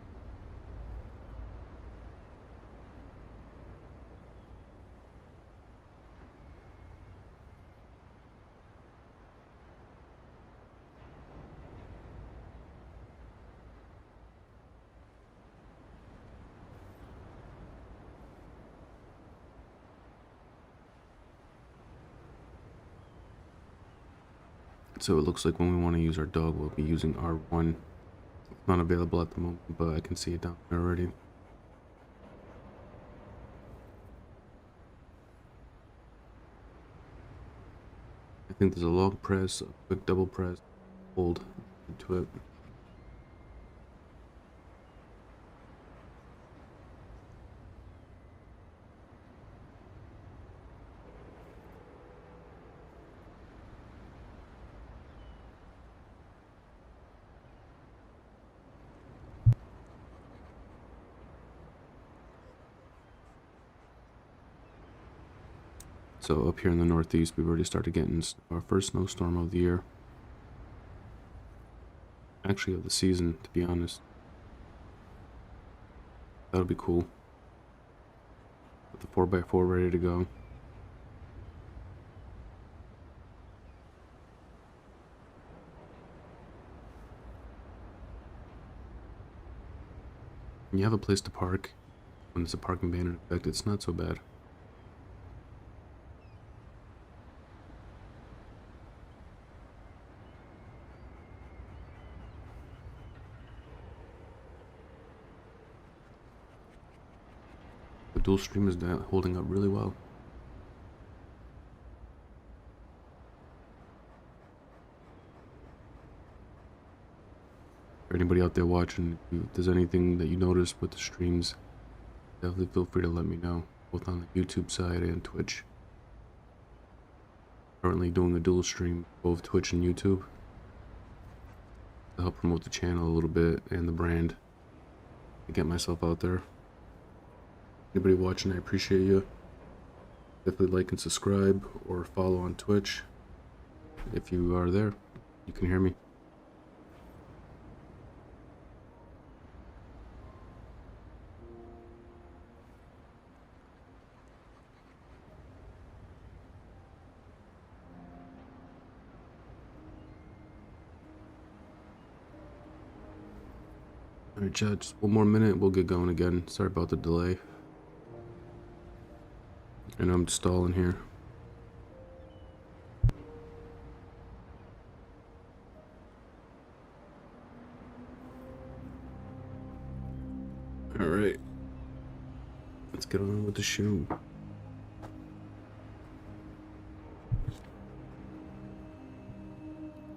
So it looks like when we want to use our dog, we'll be using R1. It's not available at the moment, but I can see it down there already. I think there's a long press, a quick double press, hold into it. So up here in the Northeast, we've already started getting our first snowstorm of the year. Actually, of the season, to be honest. That'll be cool. With the 4x4 ready to go. When you have a place to park, when there's a parking ban in effect, it's not so bad. The dual stream is holding up really well. For anybody out there watching, if there's anything that you notice with the streams, definitely feel free to let me know, both on the YouTube side and Twitch. Currently doing a dual stream, both Twitch and YouTube, to help promote the channel a little bit and the brand, to get myself out there. Anybody watching, I appreciate you. Definitely like and subscribe or follow on Twitch. If you are there, you can hear me. Alright, chat, just one more minute, we'll get going again. Sorry about the delay. I know I'm stalling here. Alright. Let's get on with the show.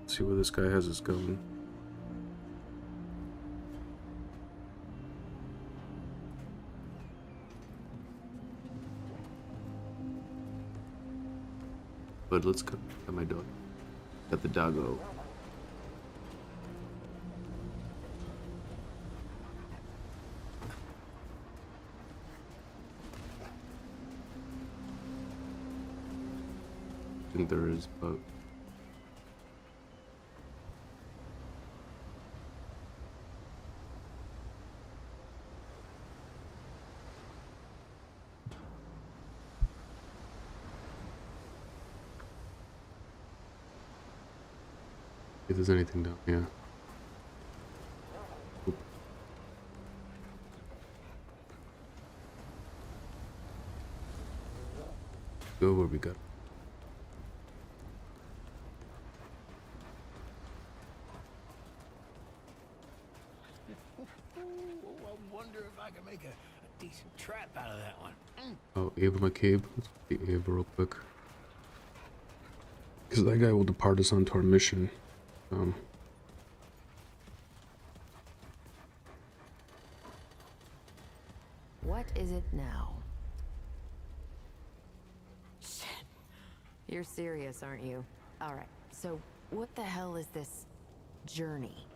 See where this guy has us going. But let's go. Got my dog. Got the doggo. think there is, but if there's anything down here. Oop. Go where we got. I wonder if I can make a decent trap out of that one. Oh, Ava McCabe. Let's get Ava real quick. Because that guy will depart us onto our mission. What is it now? Shit. You're serious, aren't you? Alright, so what the hell is this journey?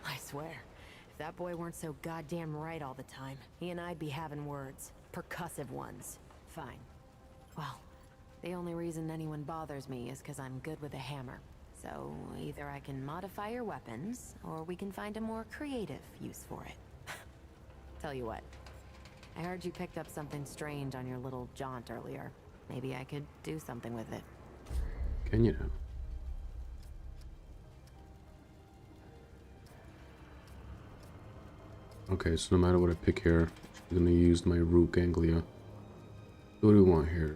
I swear, if that boy weren't so goddamn right all the time, he and I'd be having words. Percussive ones. Fine. Well, the only reason anyone bothers me is because I'm good with a hammer. So, either I can modify your weapons, or we can find a more creative use for it. Tell you what, I heard you picked up something strange on your little jaunt earlier. Maybe I could do something with it. Can you? Okay, so no matter what I pick here, I'm gonna use my root ganglia. What do we want here?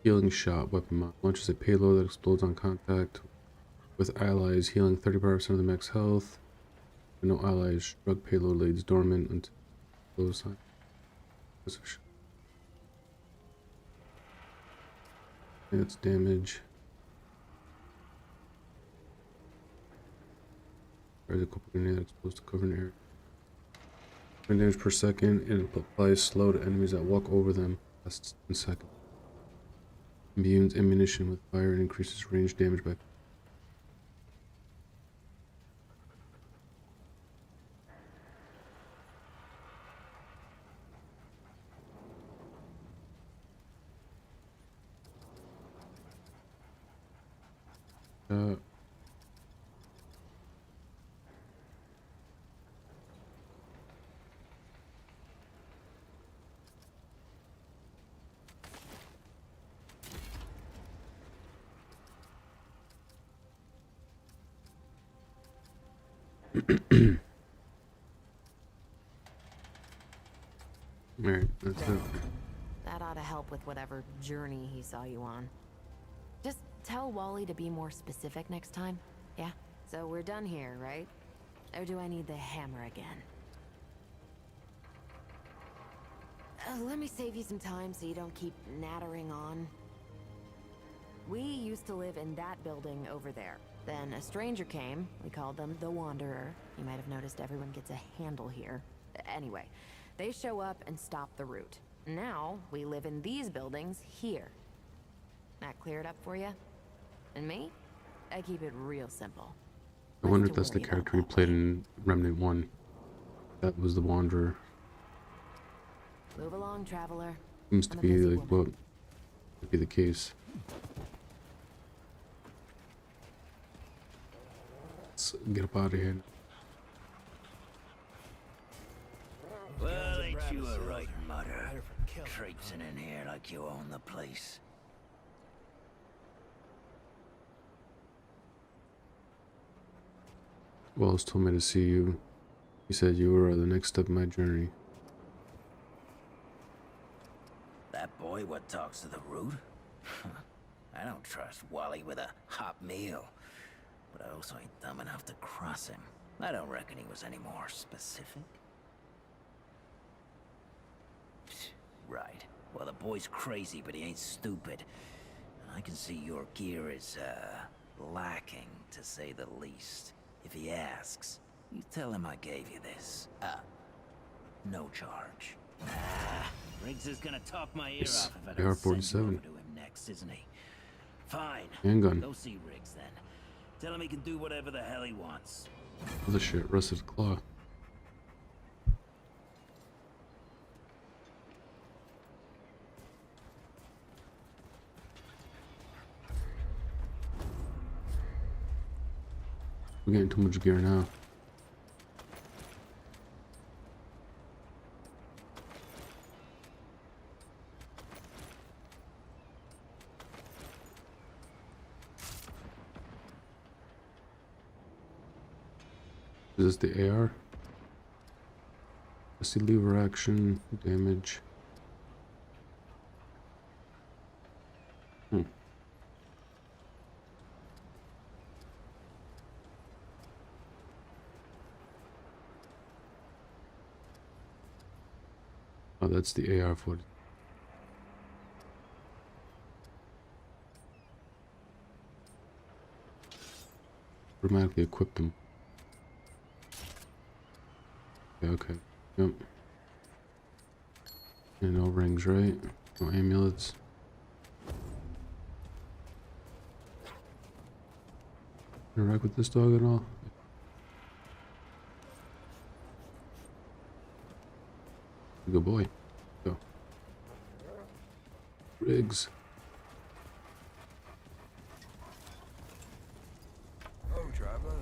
Healing shot, weapon mod. Launches a payload that explodes on contact with allies, healing 35% of the max health. No allies, drug payload lays dormant until close on. That's damage. Radical grenade that explodes to cover an area. Damage per second, and it applies slow to enemies that walk over them. Lasts 10 seconds. Imbues ammunition with fire and increases range damage by. Alright, that's it. That ought to help with whatever journey he saw you on. Just tell Wally to be more specific next time, yeah? So we're done here, right? Or do I need the hammer again? Let me save you some time so you don't keep nattering on. We used to live in that building over there. Then a stranger came. We called them the Wanderer. You might have noticed everyone gets a handle here. Anyway, they show up and stop the route. Now, we live in these buildings here. That clear it up for you? And me? I keep it real simple. I wonder if that's the character we played in Remnant 1. That was the Wanderer. Move along, traveler. Seems to be like what would be the case. Let's get up out of here. Well, ain't you a right mutter? Traipsing in here like you own the place. Wallace told me to see you. He said you were the next step in my journey. That boy what talks to the root? I don't trust Wally with a hot meal. But I also ain't dumb enough to cross him. I don't reckon he was any more specific. Right. Well, the boy's crazy, but he ain't stupid. And I can see your gear is, lacking, to say the least. If he asks, you tell him I gave you this. No charge. Riggs is gonna talk my ear off if I don't send you over to him next, isn't he? Fine. Handgun. Go see Riggs then. Tell him he can do whatever the hell he wants. Other shit, rusted claw. We're getting too much gear now. Is this the AR? I see lever action, damage. Oh, that's the AR-40. Automatically equip them. Yeah, okay. Yep. And no rings, right? No amulets. Interact with this dog at all? Good boy. Go. Riggs. Oh, Traveler.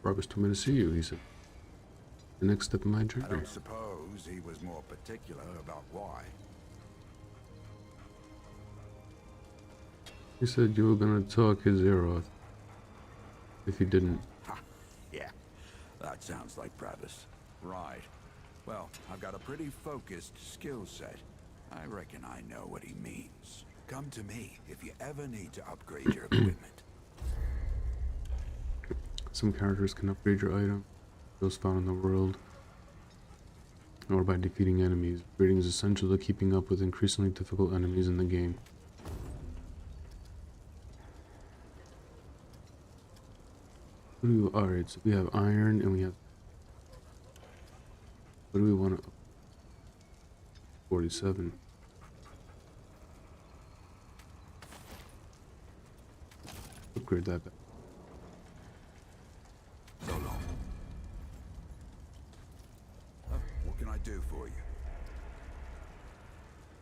Robert's told me to see you, he said. The next step in my I journey. don't suppose he was more particular about why. He said you were gonna talk his ear off. If he didn't. Yeah, that sounds like Travis. Right. Well, I've got a pretty focused skill set. I reckon I know what he means. Come to me if you ever need to upgrade your equipment. Some characters can upgrade your item, those found in the world, or by defeating enemies. Upgrading is essential to keeping up with increasingly difficult enemies in the game. Alright, so we have iron and we have... What do we want to... 47. Upgrade that back. So long. What can I do for you?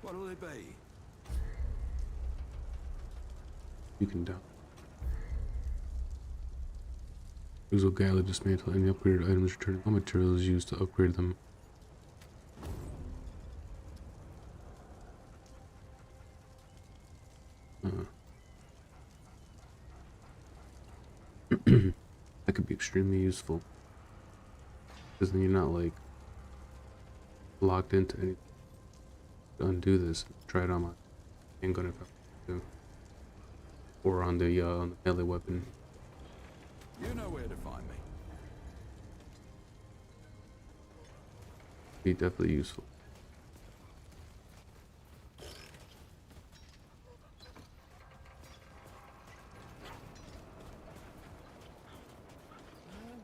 What'll it be? You can down. Use a gala dismantle any upgraded items, returning all materials used to upgrade them. That could be extremely useful. Because then you're not like locked into anything. Undo this. Try it on my handgun if I want to. Or on the melee weapon. You know where to find me. Be definitely useful.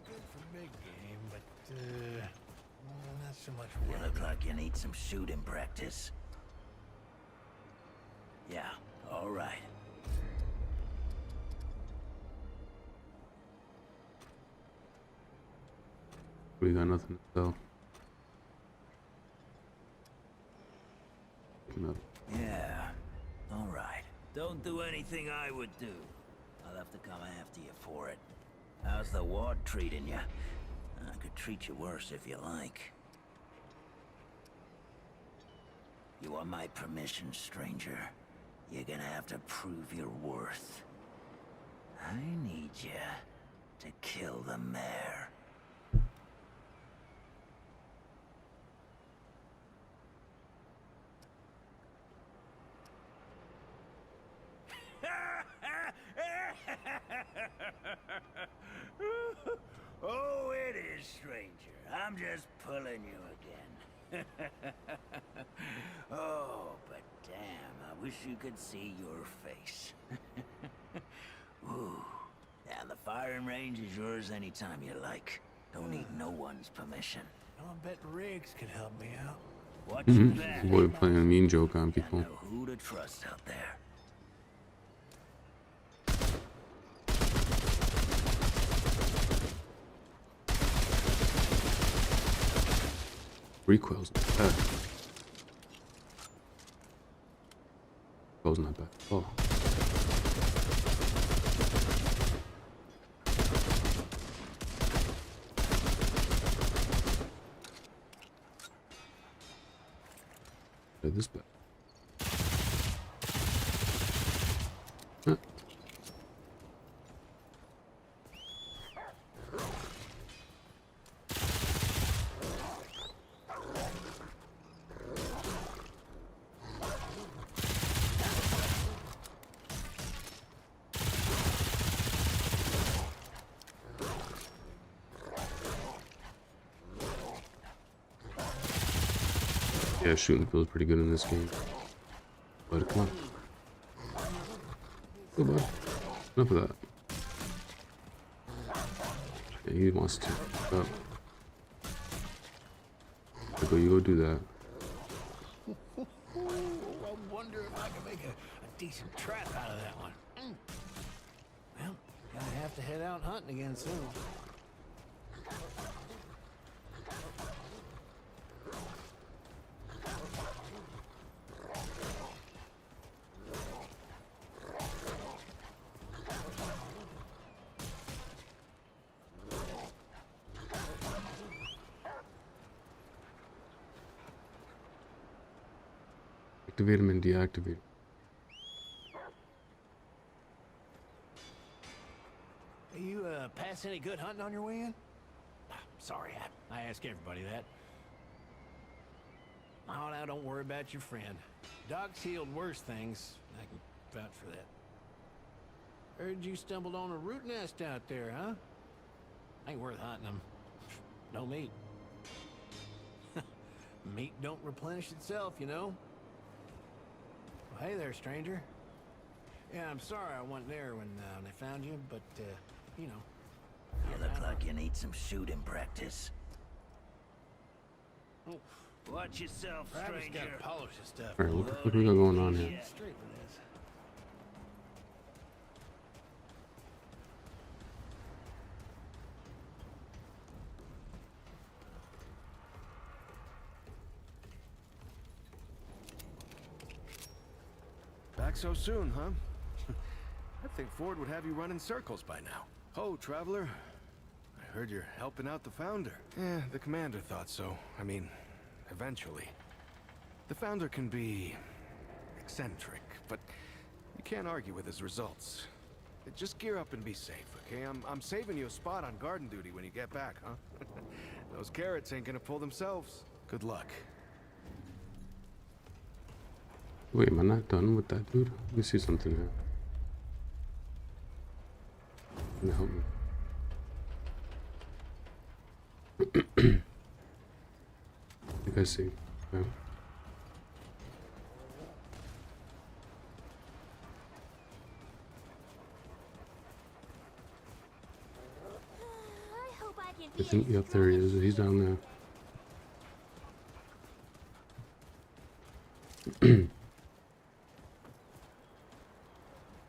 Good for big game, but not so much You work. look like you need some shooting practice. Yeah, all right. We got nothing to sell. No. Yeah, all right. Don't do anything I would do. I'll have to come after you for it. How's the ward treating you? I could treat you worse if you like. You want my permission, stranger. You're gonna have to prove your worth. I need you to kill the mayor. Oh, it is, stranger. I'm just pulling you again. Oh, but damn, I wish you could see your face. Ooh. And the firing range is yours anytime you like. Don't need no one's permission. I'll bet Riggs can help me out. What's that? Boy, playing a mean joke on You people. know who to trust out there. Recoil's not bad. Recoil's not bad at all. Try this back. Huh. Yeah, shooting feels pretty good in this game. But come on. Go, bud. Enough of that. Yeah, he wants to. Up. You go do that. I wonder if I can make a decent trap out of that one. Well, gonna have to head out hunting again soon. Activate him and deactivate. You pass any good hunting on your way in? Sorry, I ask everybody that. Oh, now don't worry about your friend. Dog's healed worse things. I can vouch for that. Heard you stumbled on a root nest out there, huh? Ain't worth hunting them. No meat. Meat don't replenish itself, you know? Well, hey there, stranger. Yeah, I'm sorry I wasn't there when they found you, but, you know. You look like you need some shooting practice. Oh, Watch yourself, Travis stranger. got polish and stuff. Alright, what the fuck we got going on here? Straight for this. Back so soon, huh? I think Ford would have you run in circles by now. Oh, traveler. I heard you're helping out the founder. Yeah, the commander thought so. I mean, eventually. The founder can be eccentric, but you can't argue with his results. Just gear up and be safe, okay? I'm saving you a spot on garden duty when you get back, huh? Those carrots ain't gonna pull themselves. Good luck. Wait, am I not done with that, dude? Let me see something here. Can you help me? I think I see. Yeah. I think, yep, there he is. He's down there.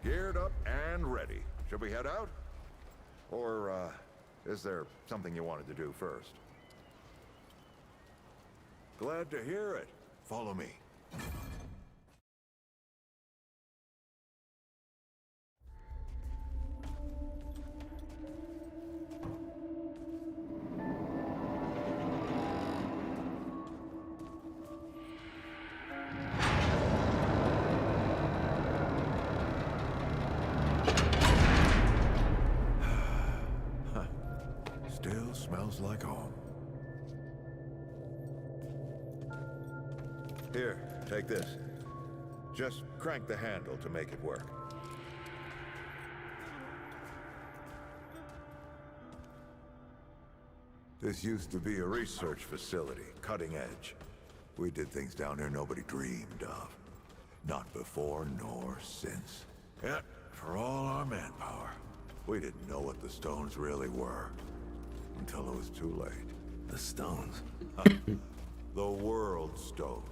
Geared up and ready. Should we head out? Or, is there something you wanted to do first? Glad to hear it. Follow me. Still smells like home. Here, take this. Just crank the handle to make it work. This used to be a research facility, cutting edge. We did things down here nobody dreamed of. Not before nor since. Yet, for all our manpower, we didn't know what the stones really were. Until it was too late. The stones. The world stones.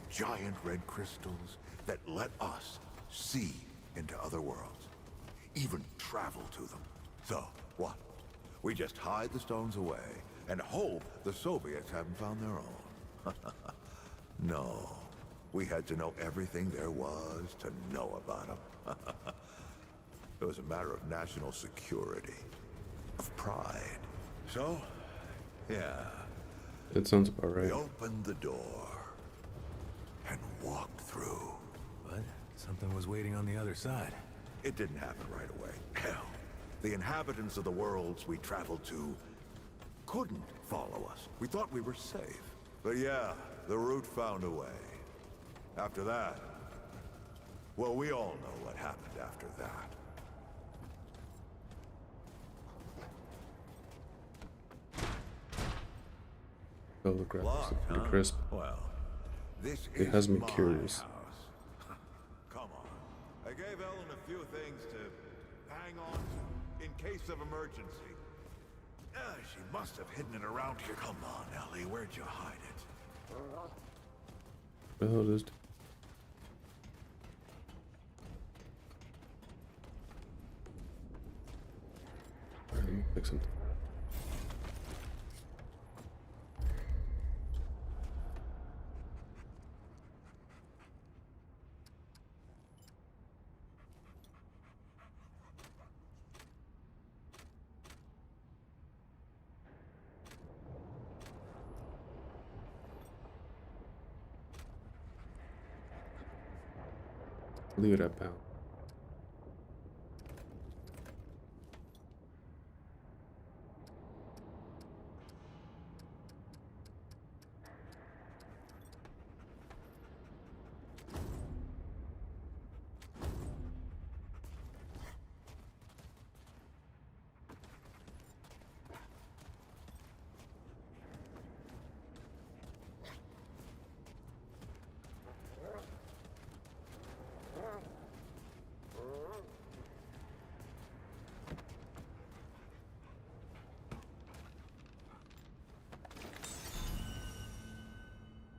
Giant red crystals that let us see into other worlds. Even travel to them. So, what? We just hide the stones away and hope the Soviets haven't found their own. No. We had to know everything there was to know about them. It was a matter of national security. Of pride. So, yeah. That sounds about right. We opened the door and was waiting on the other side. It didn't happen right away. Hell, the inhabitants of the worlds we traveled to couldn't follow us. We thought we were safe. But yeah, the route found a way. After that, well, we all know what happened after that. Oh, the graphics Locked, look pretty huh? crisp. Well, this It has me my curious. house. Come on. I gave Ellen a few things to hang on to in case of emergency. She must have hidden it around here. Come on, Ellie, where'd you hide it? What the hell is this? Alright, let me pick something. Leave it at bound.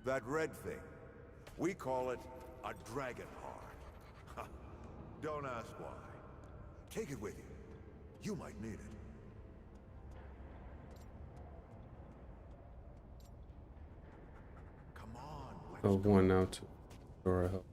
That red thing. We call it a dragon heart. Don't ask why. Take it with you. You might need it. Come on, let's Oh, go. one now to Dora help.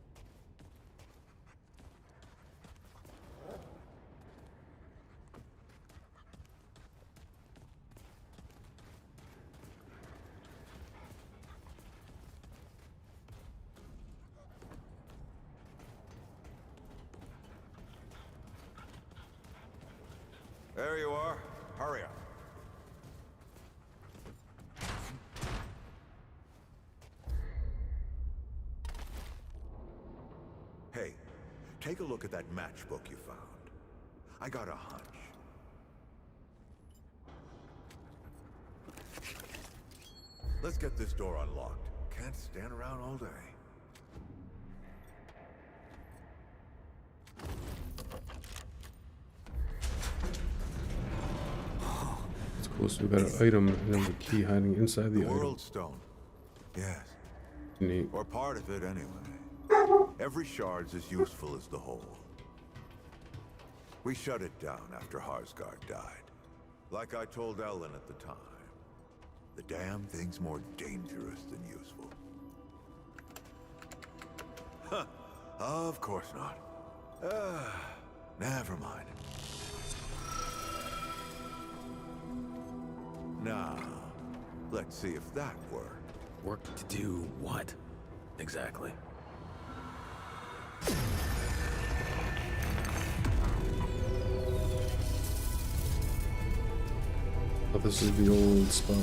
There you are. Hurry up. Hey, take a look at that matchbook you found. I got a hunch. Let's get this door unlocked. Can't stand around all day. It's cool. So we got an item and then the key hiding inside the item. World Stone. Yes. Neat. Or part of it, anyway. Every shard's as useful as the whole. We shut it down after Harsgard died. Like I told Ellen at the time. The damn thing's more dangerous than useful. Huh. Of course not. Never mind. Now, let's see if that worked. Work to do what? Exactly. Oh, this is the old spot.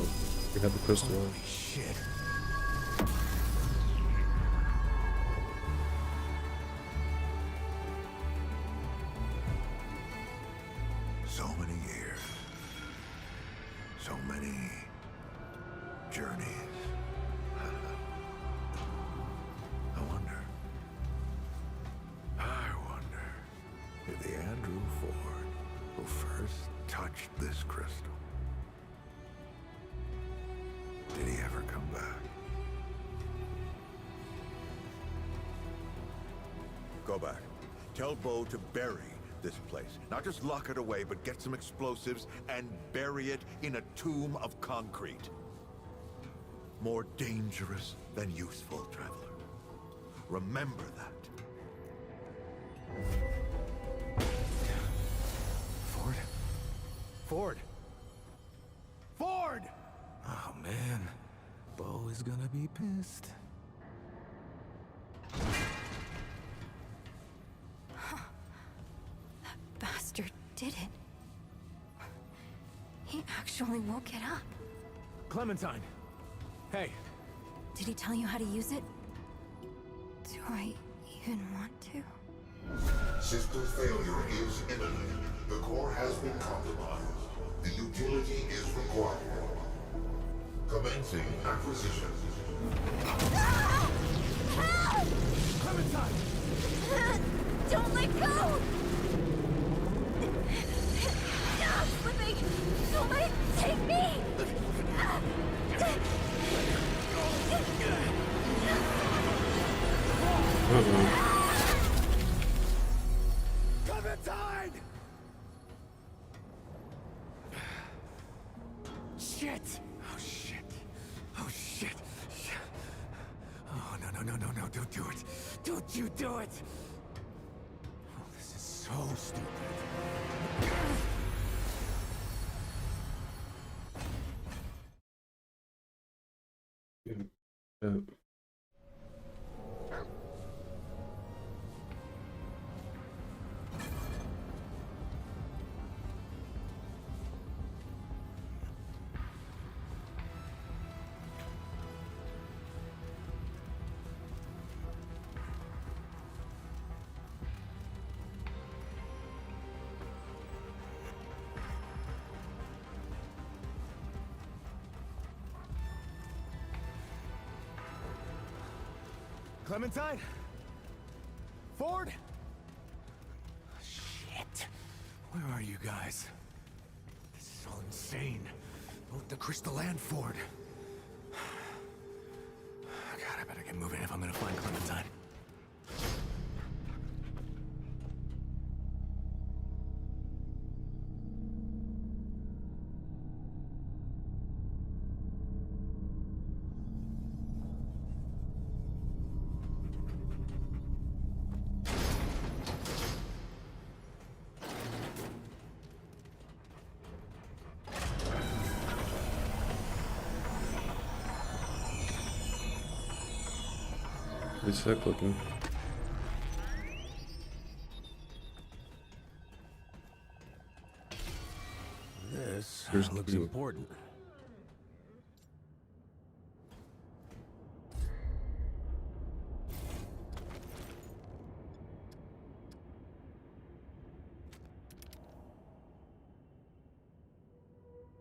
We had the crystal. Holy shit. So many years. So many journeys. I wonder if the Andrew Ford who first touched this crystal, did he ever come back? Go back. Tell Bo to bury this place. Not just lock it away, but get some explosives and bury it in a tomb of concrete. More dangerous than useful, traveler. Remember that. Ford? Ford! Ford! Oh, man. Bo is gonna be pissed. Surely we'll get up. Clementine! Hey! Did he tell you how to use it? Do I even want to? System failure is imminent. The core has been compromised. The utility is required. Commencing acquisition. Ah! Help! Clementine! Don't let go! I'm slipping! Somebody take me! Clementine! Shit! Oh shit! Oh shit! Oh no! Don't do it! Don't you do it! Oh, this is so stupid. Clementine? Ford? Shit. Where are you guys? This is all insane. Both the Crystal and Ford. God, I better get moving if I'm gonna find Clementine. Pretty sick looking. This Here's looks the- important.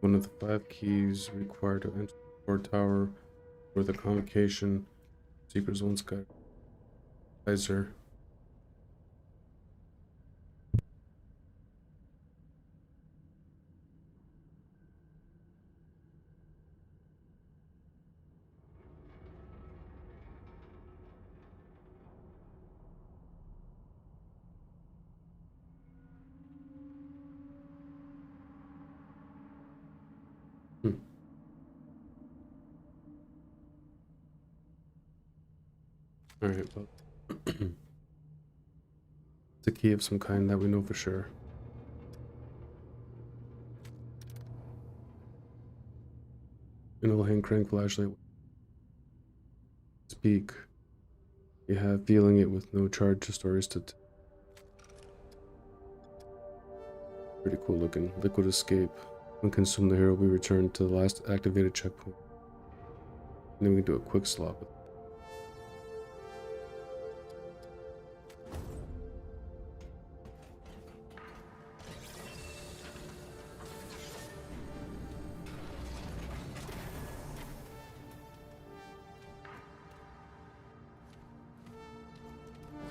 One of the 5 keys required to enter the core tower or the convocation Seeker Zone Sky Advisor. Alright, well. It's a key of some kind that we know for sure. An old hand crank flashlight. Speak. You have feeling it with no charge to stories to. Pretty cool looking. Liquid escape. When consumed, the hero will be returned to the last activated checkpoint. And then we can do a quick slot with it.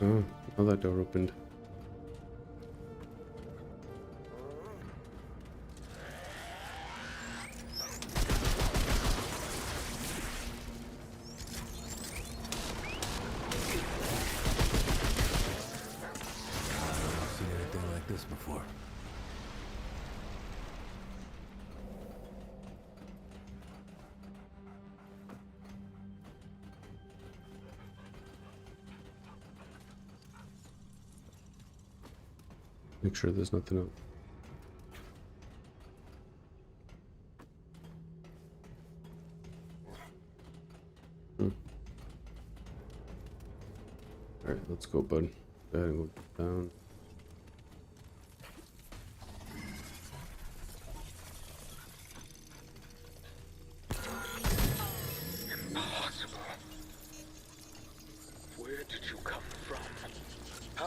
Oh, now that door opened. I've seen anything like this before. Make sure there's nothing else. Alright, let's go, bud. Go ahead and go down.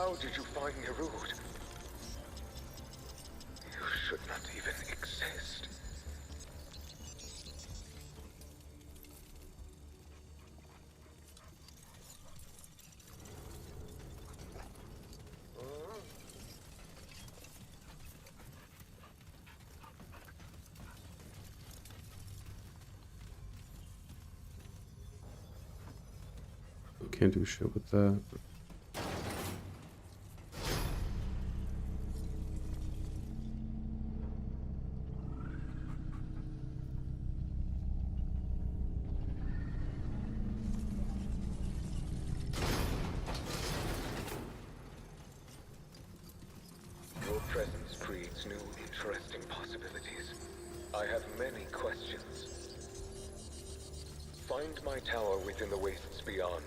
How did you find Nerud? You should not even exist. Can't do shit with that. Your presence creates new, interesting possibilities. I have many questions. Find my tower within the wastes beyond.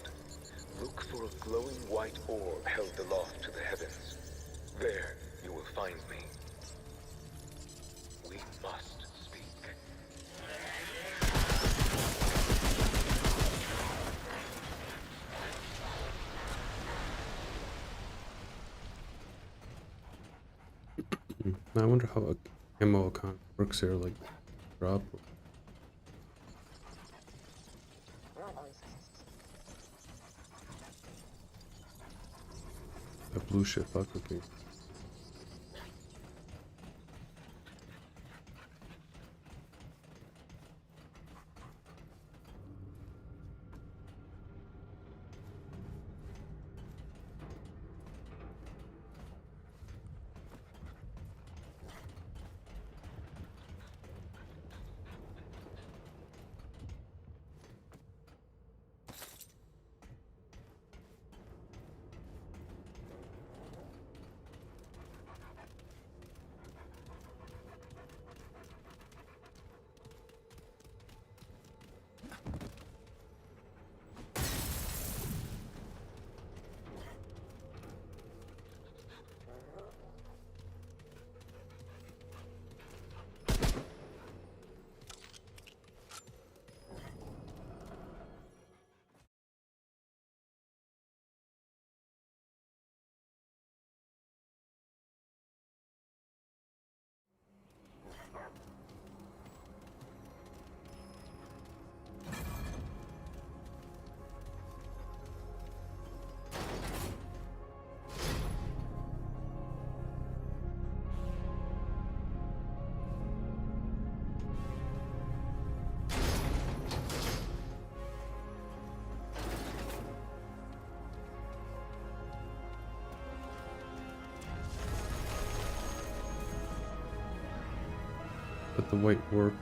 Look for a glowing white orb held aloft to the heavens. There, you will find me. We must speak. I wonder how a camo account works here, like drop. That blue shit fuck with me. But the white orb.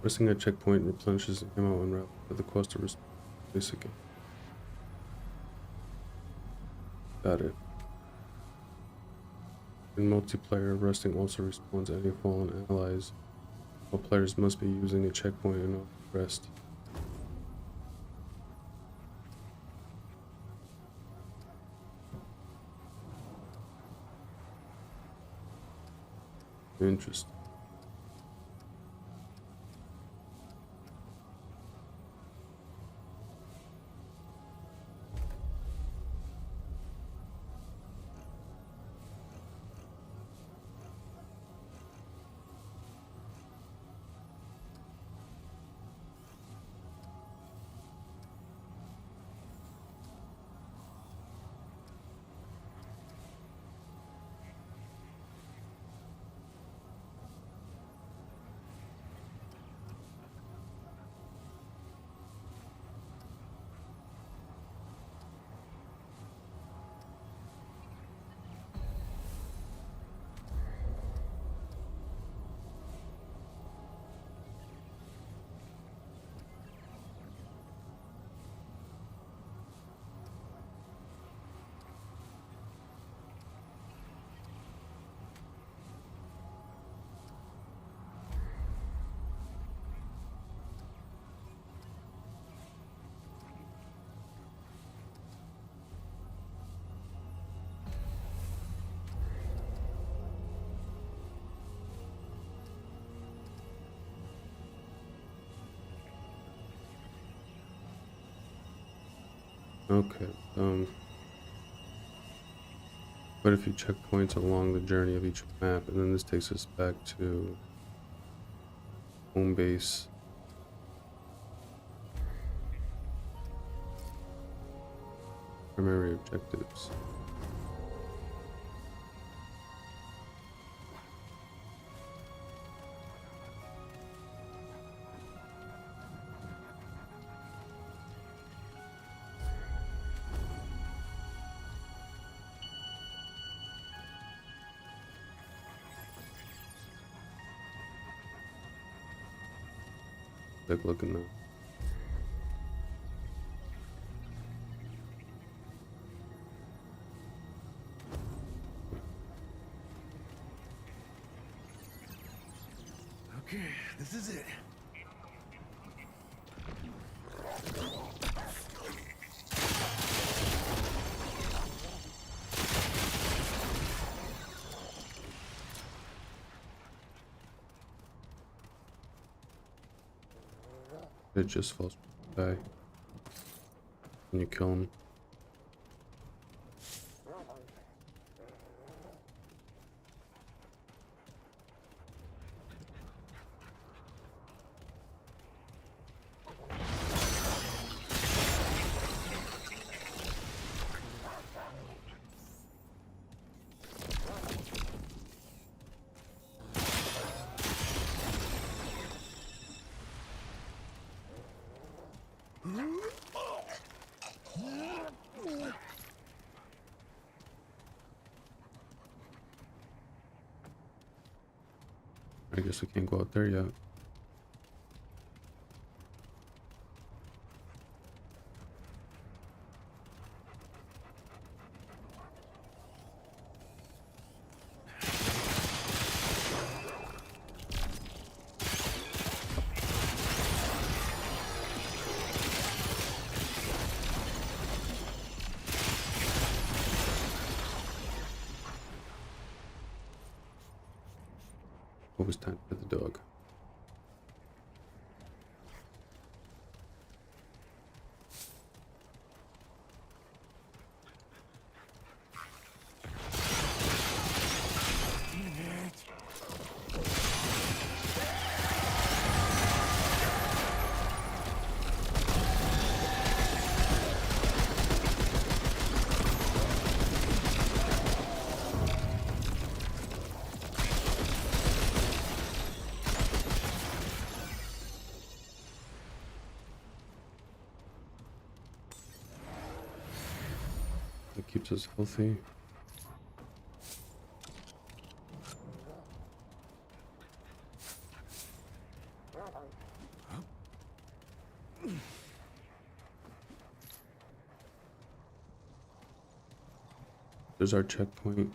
Pressing a checkpoint replenishes ammo and route for the quest to place again. Got it. In multiplayer, resting also respawns any fallen allies. All players must be using a checkpoint in order to rest. Interesting. Okay. Quite a few checkpoints along the journey of each map, and then this takes us back to home base. Primary objectives. Like looking now. Okay, this is it. It just falls die when you kill him. I guess we can't go out there yet. What was time for the dog? That keeps us healthy. There's our checkpoint.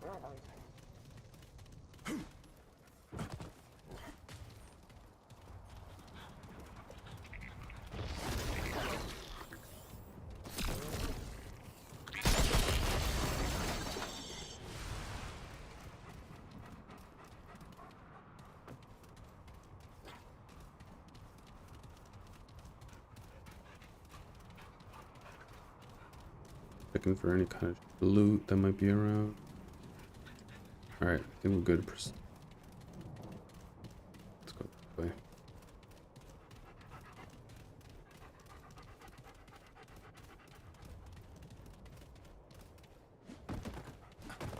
Looking for any kind of loot that might be around. Alright, I think we're good. Let's go this way.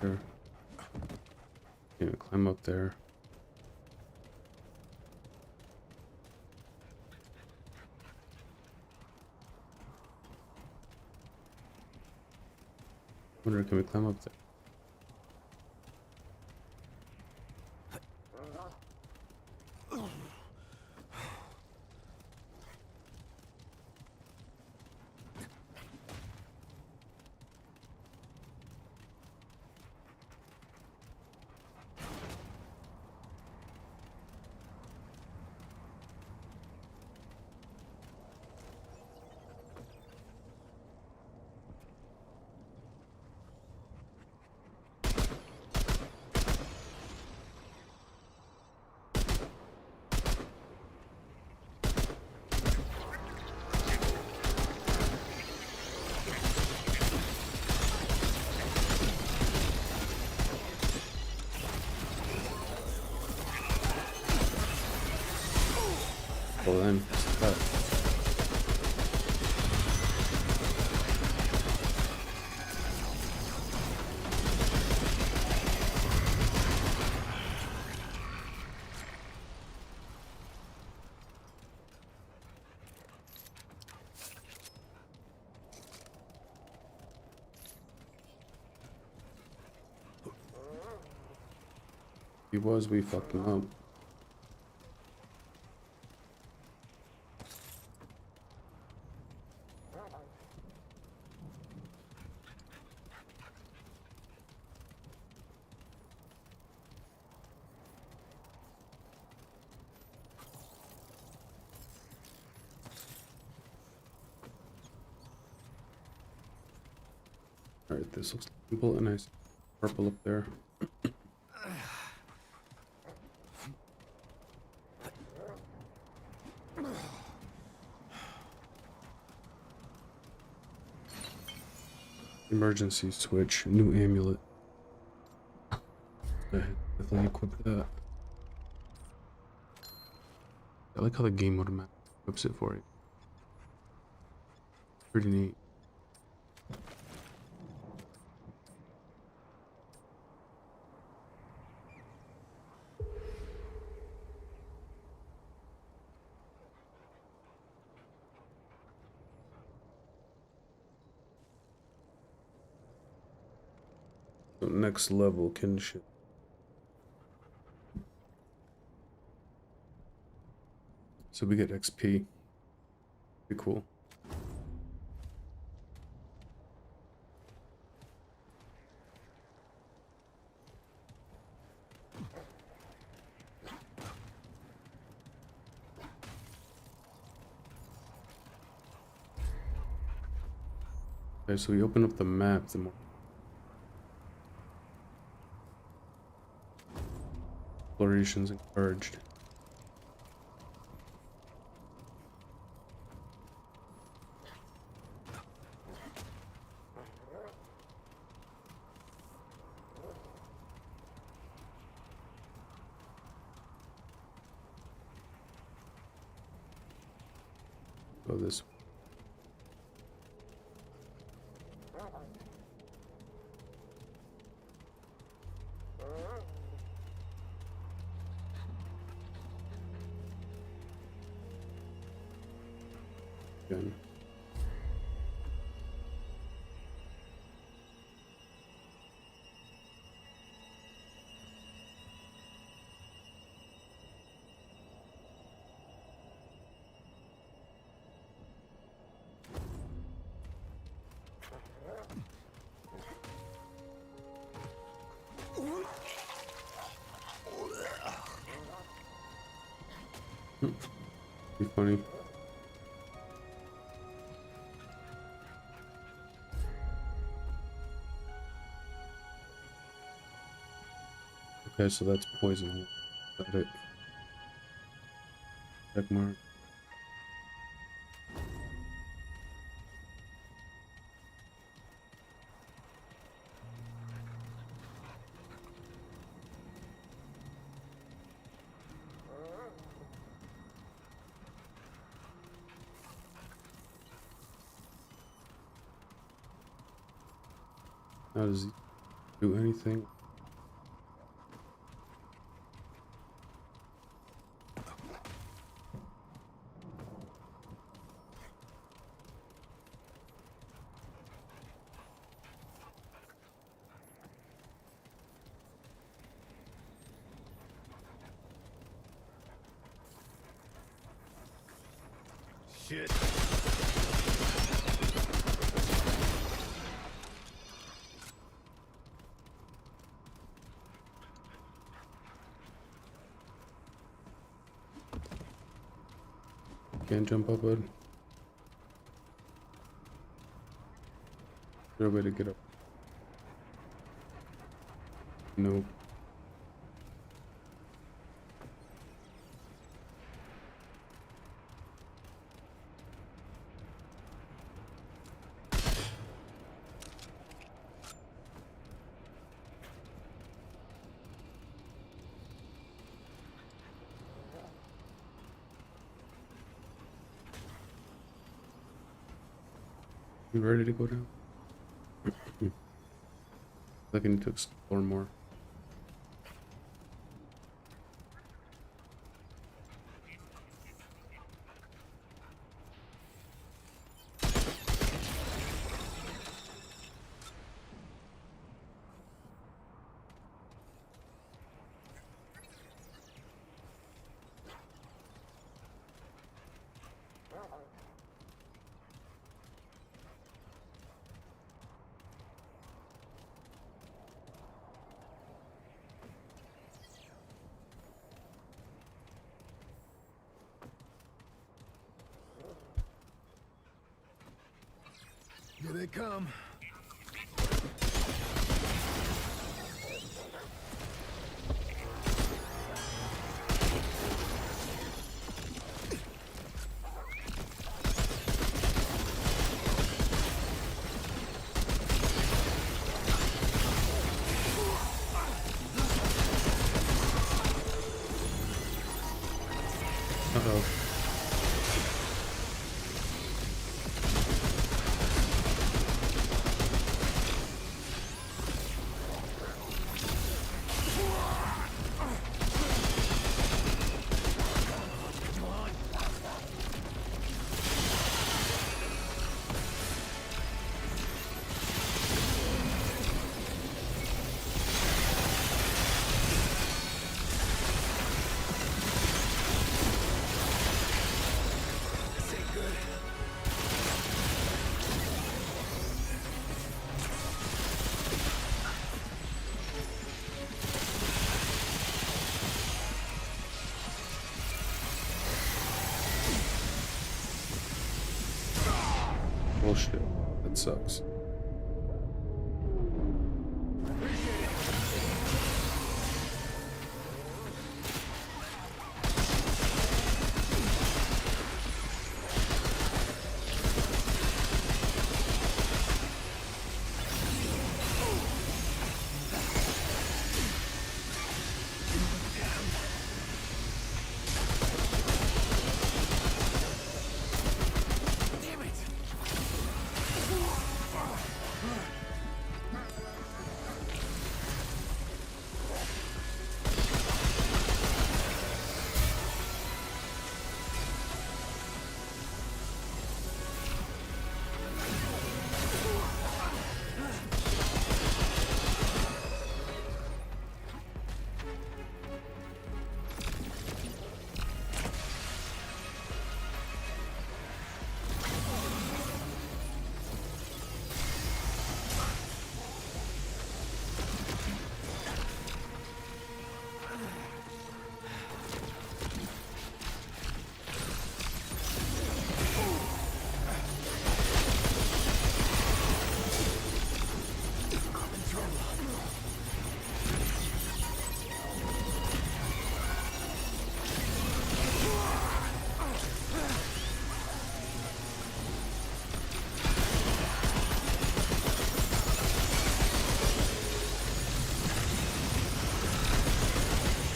There. Yeah, climb up there. Wonder, can we climb up there? Well then, he was, we fucked him up. Alright, this looks like a bullet, and I see purple up there. Emergency switch, new amulet. I definitely equip that. I like how the game automatically equips it for you. Pretty neat. So next level kinship. So we get XP. Pretty cool. Okay, so we open up the map, the more explorations encouraged. Go this way. Again. Be funny. Okay, so that's poison. Got it. Check mark. How does he do anything? Shit. Can't jump up, bud. Is there a way to get up? Nope. You ready to go down? Like I need to explore more. Here they come. Uh-oh. Oh shit, that sucks.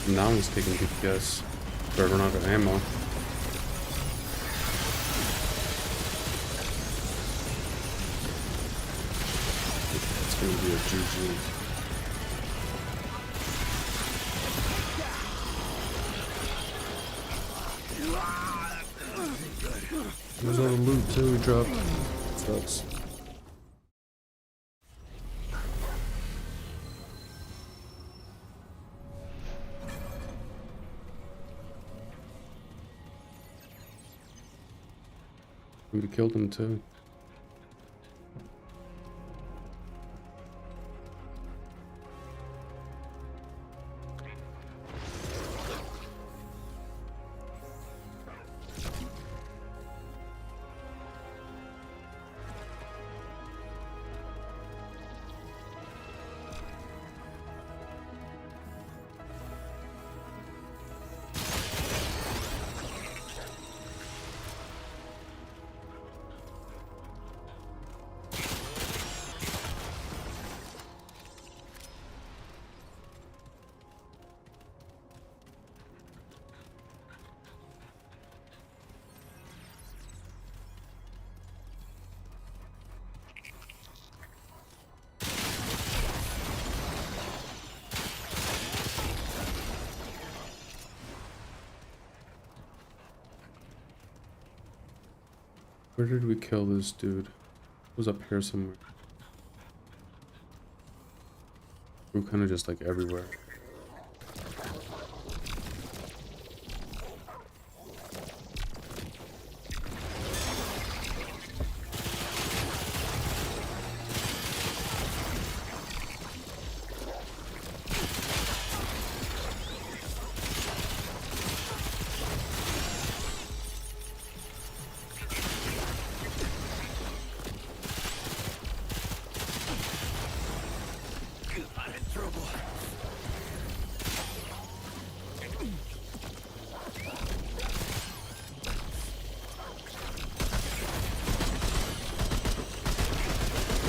Now he's taking DPS. Better run out of ammo. It's gonna be a GG. There's all the loot too we dropped. Sucks. We killed him too. Where did we kill this dude? It was up here somewhere. We were kind of just like everywhere. I'm in trouble.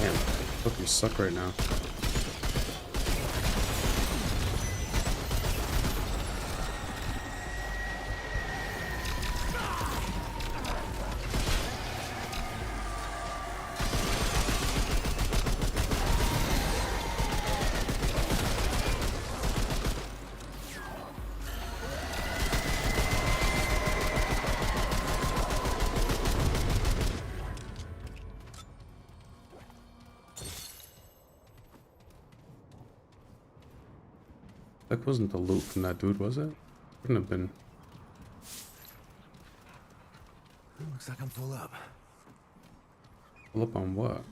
Damn, fuck, you suck right now. That wasn't the loot from that dude, was it? Couldn't have been. Looks like I'm full up. Full up on what?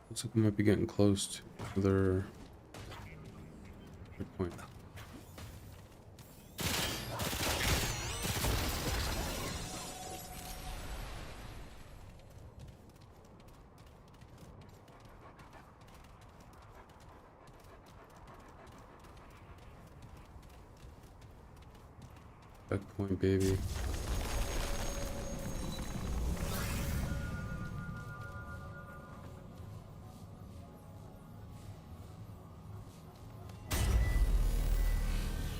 Looks like we might be getting close to another point. Checkpoint, baby.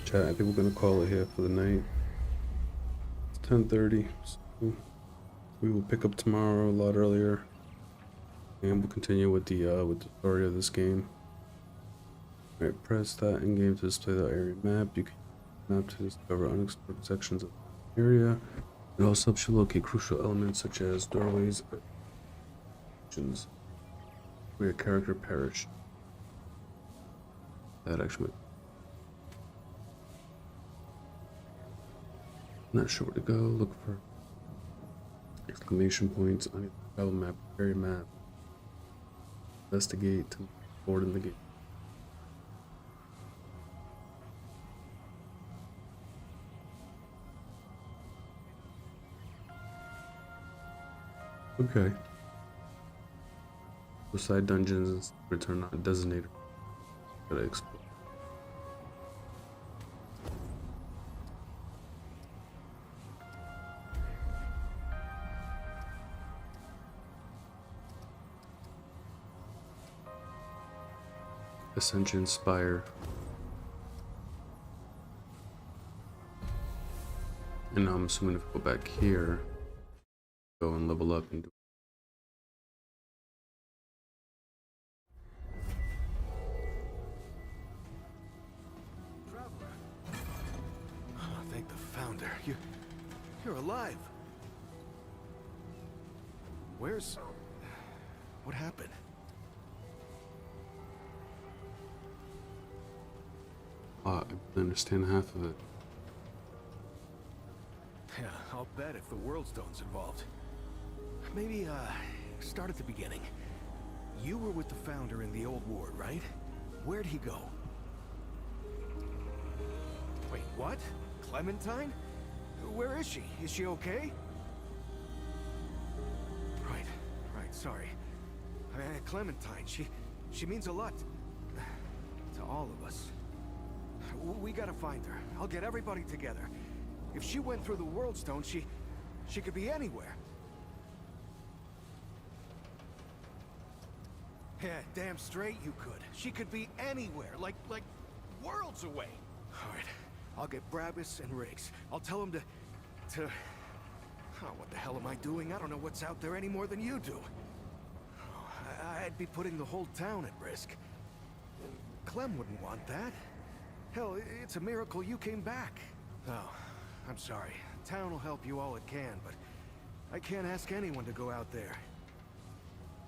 Chat, I think we're gonna call it here for the night. It's 10:30, so we will pick up tomorrow a lot earlier, and we'll continue with the story of this game. Alright, press that in-game to display the area map. You can use the map to discover unexplored sections of the area. It also helps you locate crucial elements such as doorways, where your character perished. That actually. Not sure where to go. Look for exclamation points on your travel map, area map. Investigate to forward in the game. Okay. For side dungeons, return not designated. Gotta explore. Ascension Spire. And now I'm assuming if we go back here, go and level up and do. Traveler. Oh, thank the founder. You're alive. Where's... What happened? I didn't understand half of it. Yeah, I'll bet if the World Stone's involved. Maybe, start at the beginning. You were with the founder in the old ward, right? Where'd he go? What? Clementine? Where is she? Is she okay? Right, sorry. Clementine, she means a lot to all of us. We gotta find her. I'll get everybody together. If she went through the World Stone, she could be anywhere. Yeah, damn straight you could. She could be anywhere, like worlds away. All right, I'll get Brabus and Riggs. I'll tell them to... Oh, what the hell am I doing? I don't know what's out there any more than you do. Oh, I'd be putting the whole town at risk. Clem wouldn't want that. Hell, it's a miracle you came back. Oh, I'm sorry. Town will help you all it can, but I can't ask anyone to go out there.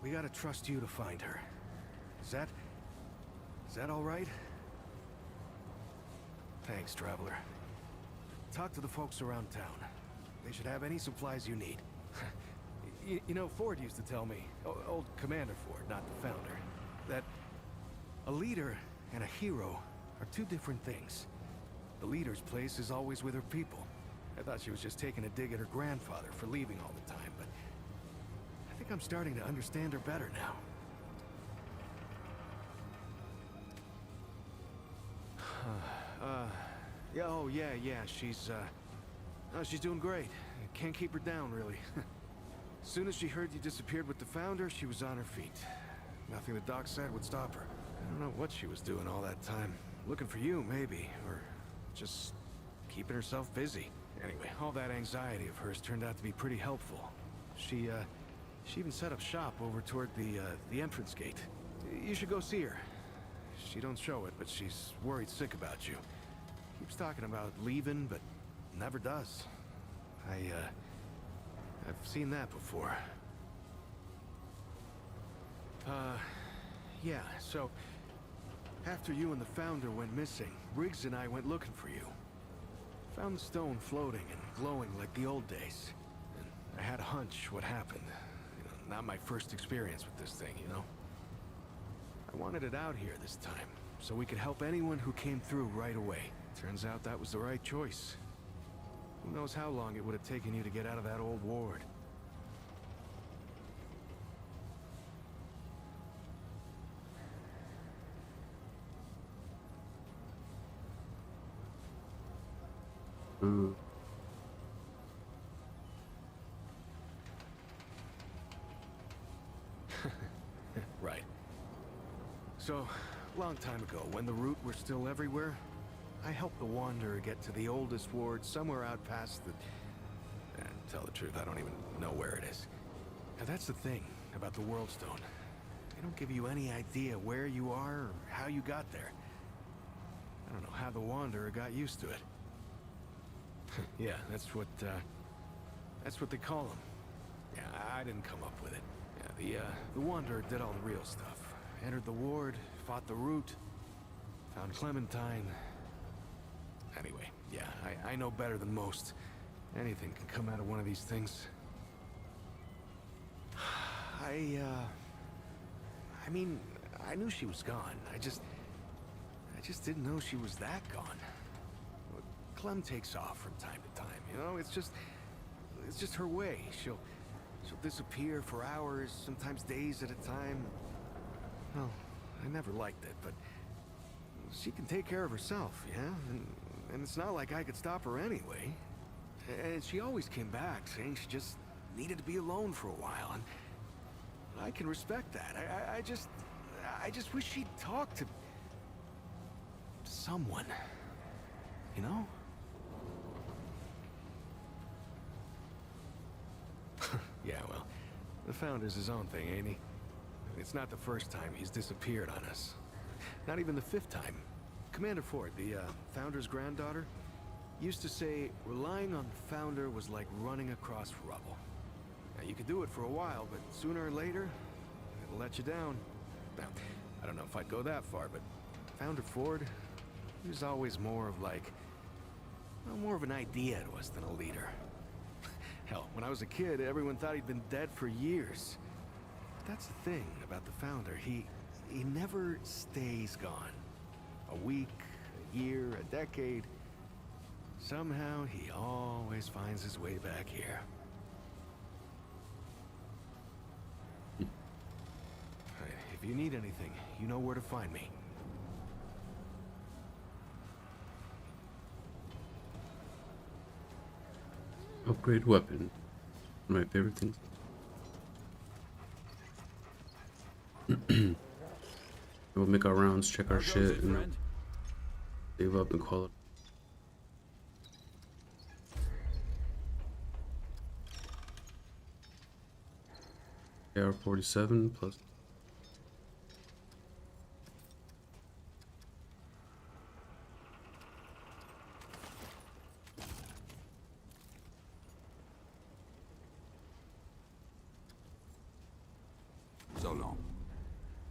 We gotta trust you to find her. Is that all right? Thanks, Traveler. Talk to the folks around town. They should have any supplies you need. You know, Ford used to tell me, old Commander Ford, not the founder, that a leader and a hero are two different things. The leader's place is always with her people. I thought she was just taking a dig at her grandfather for leaving all the time, but I think I'm starting to understand her better now. Yeah, she's doing great. Can't keep her down, really. As soon as she heard you disappeared with the Founder, she was on her feet. Nothing the doc said would stop her. I don't know what she was doing all that time. Looking for you, maybe, or just keeping herself busy. Anyway, all that anxiety of hers turned out to be pretty helpful. She even set up shop over toward the entrance gate. You should go see her. She don't show it, but she's worried sick about you. Keeps talking about leaving, but never does. I've seen that before. Yeah, so after you and the Founder went missing, Riggs and I went looking for you. Found the stone floating and glowing like the old days. And I had a hunch what happened. You know, not my first experience with this thing, you know? I wanted it out here this time, so we could help anyone who came through right away. Turns out that was the right choice. Who knows how long it would have taken you to get out of that old ward. Ooh. Right. So, long time ago, when the Root were still everywhere, I helped the Wanderer get to the oldest ward somewhere out past the... tell the truth, I don't even know where it is. Now that's the thing about the World Stone. They don't give you any idea where you are or how you got there. I don't know how the Wanderer got used to it. Yeah, that's what they call him. Yeah, I didn't come up with it. Yeah, the Wanderer did all the real stuff. Entered the ward, fought the Root, found Clementine. Anyway, yeah, I know better than most. Anything can come out of one of these things. I mean, I knew she was gone. I just didn't know she was that gone. Clem takes off from time to time, you know? It's just her way. She'll disappear for hours, sometimes days at a time. Well, I never liked it, but she can take care of herself, yeah? And it's not like I could stop her anyway. And she always came back, saying she just needed to be alone for a while, and I can respect that. I just wish she'd talk to someone, you know? Yeah, well, the Founder's his own thing, ain't he? It's not the first time he's disappeared on us. Not even the 5th time. Commander Ford, the Founder's granddaughter, used to say relying on the Founder was like running across rubble. Now, you could do it for a while, but sooner or later, it'll let you down. Now, I don't know if I'd go that far, but Founder Ford, he was always more of like, well, more of an idea to us than a leader. Hell, when I was a kid, everyone thought he'd been dead for years. But that's the thing about the Founder. He never stays gone. A week, a year, a decade. Somehow, he always finds his way back here. If you need anything, you know where to find me. Upgrade weapon. My favorite things. We'll make our rounds, check our shit, and save up and call it. AR-47 plus. So long.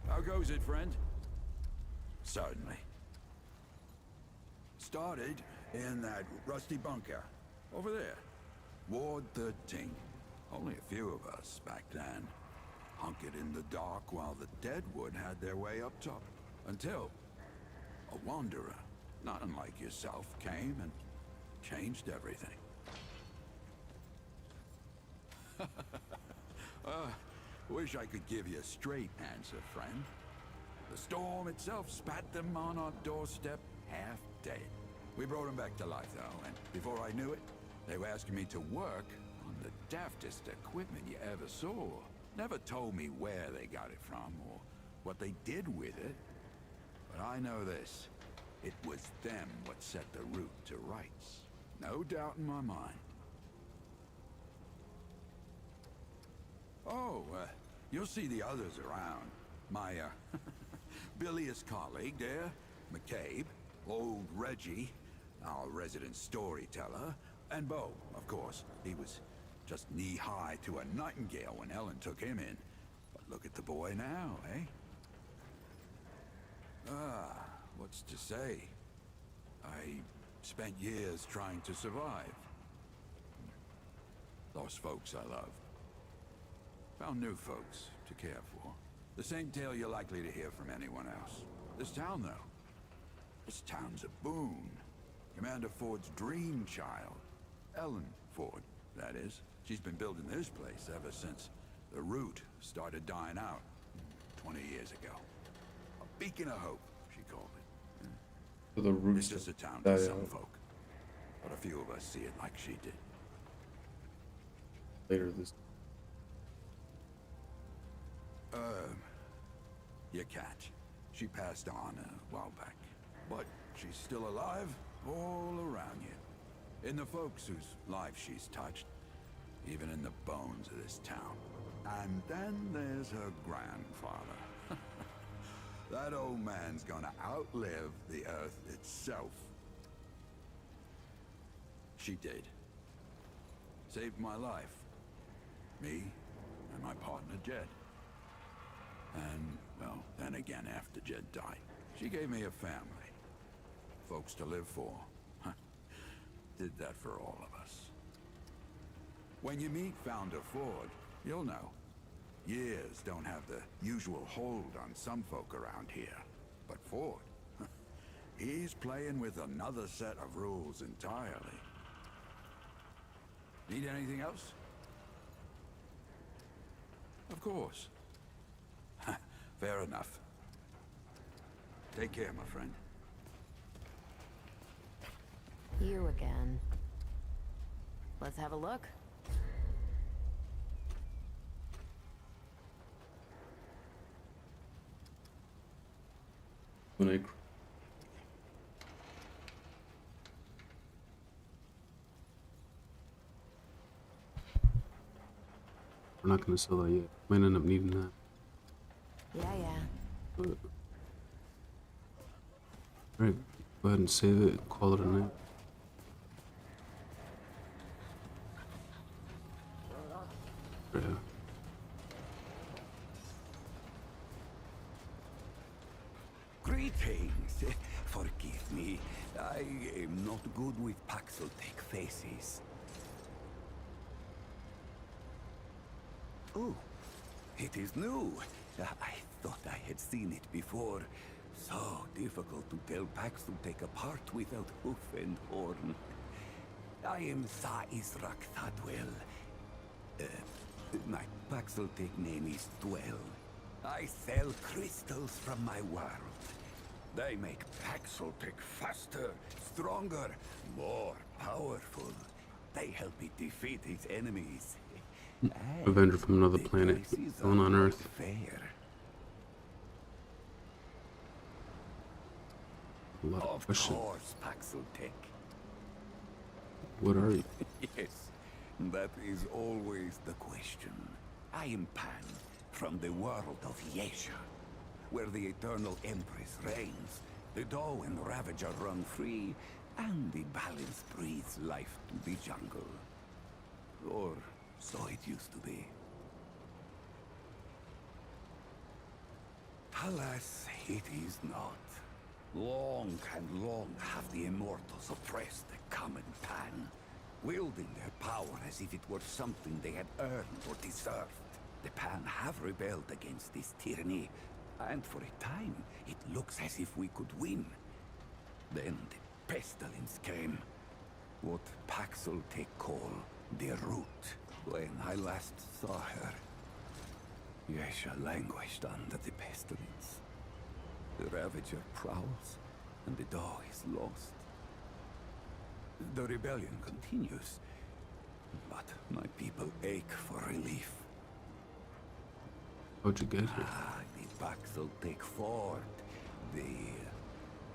How goes it, friend? Certainly. Started in that rusty bunker over there. Ward 13. Only a few of us back then. Hunkered in the dark while the Deadwood had their way up top. Until a wanderer, not unlike yourself, came and changed everything. Wish I could give you a straight answer, friend. The storm itself spat them on our doorstep half dead. We brought them back to life, though, and before I knew it, they were asking me to work on the daftest equipment you ever saw. Never told me where they got it from or what they did with it. But I know this. It was them what set the route to rights. No doubt in my mind. Oh, you'll see the others around. My, bilious colleague there, McCabe, old Reggie, our resident storyteller, and Bo, of course. He was just knee-high to a nightingale when Ellen took him in. But look at the boy now, eh? What's to say? I spent years trying to survive. Lost folks I loved. Found new folks to care for. The same tale you're likely to hear from anyone else. This town, though. This town's a boon. Commander Ford's dream child. Ellen Ford, that is. She's been building this place ever since the route started dying out 20 years ago. A beacon of hope, she called it. So the route It's just a town to some folk. But a few of us see it like she did. Later this. Your cat. She passed on a while back. But she's still alive all around you. In the folks whose lives she's touched. Even in the bones of this town. And then there's her grandfather. That old man's gonna outlive the Earth itself. She did. Saved my life. Me and my partner, Jed. And, well, then again after Jed died, she gave me a family. Folks to live for. Did that for all of us. When you meet Founder Ford, you'll know. Years don't have the usual hold on some folk around here. But Ford, he's playing with another set of rules entirely. Need anything else? Of course. Fair enough. Take care, my friend. You again. Let's have a look. When I we're not gonna sell that yet. Might end up needing that. Yeah. But, alright, go ahead and save it, call it a night. Yeah. Greetings. Forgive me. I am not good with Paxotech faces. Oh, it is new. I thought I had seen it before. So difficult to tell Paxotech apart without hoof and horn. I am Sa Israk Thadwell. My Paxeltech name is Dwell. I sell crystals from my world. They make Paxeltech faster, stronger, more powerful. They help it defeat its enemies. Avenger from another planet, alone on Earth. Fair. A lot of questions. Course, Paxeltech. What are you? Yes, that is always the question. I am Pan, from the world of Yesha, where the Eternal Empress reigns, the Doe and Ravager run free, and the balance breathes life to the jungle. Or so it used to be. Alas, it is not. Long and long have the Immortals oppressed the common Pan, wielding their power as if it were something they had earned or deserved. The Pan have rebelled against this tyranny, and for a time, it looks as if we could win. Then the pestilence came. What Paxeltech call the Root. When I last saw her, Yesha languished under the pestilence. The Ravager prowls, and the Doe is lost. The rebellion continues, but my people ache for relief. How'd you get here? The Paxeltech Fort, the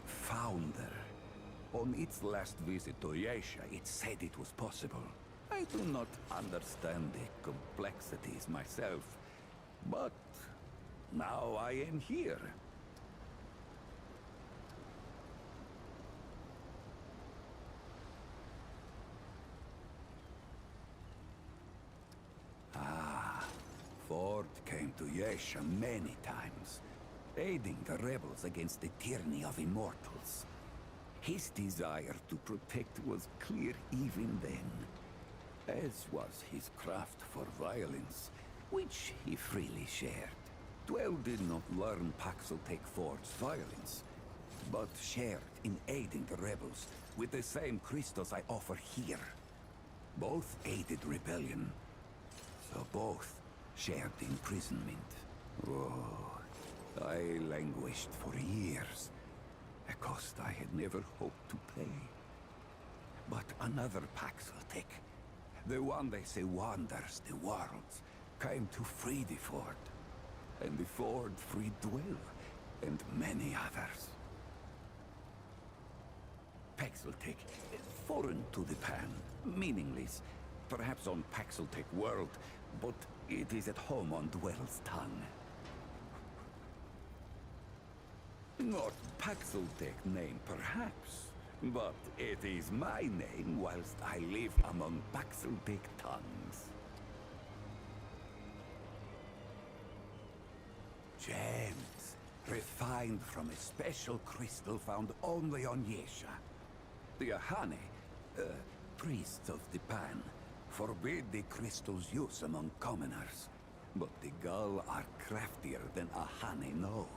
founder. On its last visit to Yesha, it said it was possible. I do not understand the complexities myself, but now I am here. Ford came to Yesha many times, aiding the rebels against the tyranny of immortals. His desire to protect was clear even then, as was his craft for violence, which he freely shared. Dwell did not learn Paxeltech Ford's violence, but shared in aiding the rebels with the same crystals I offer here. Both aided rebellion, so both shared imprisonment. Oh, I languished for years, a cost I had never hoped to pay. But another Paxeltech, the one they say wanders the worlds, came to free the Ford. And the Ford freed Dwell, and many others. Paxeltech, foreign to the Pan, meaningless, perhaps on Paxeltech world, but it is at home on Dwell's tongue. Not Paxeltech name, perhaps, but it is my name whilst I live among Paxeltech tongues. Gems, refined from a special crystal found only on Yesha. The Ahane, priests of the Pan, forbid the crystal's use among commoners. But the Gull are craftier than Ahane know.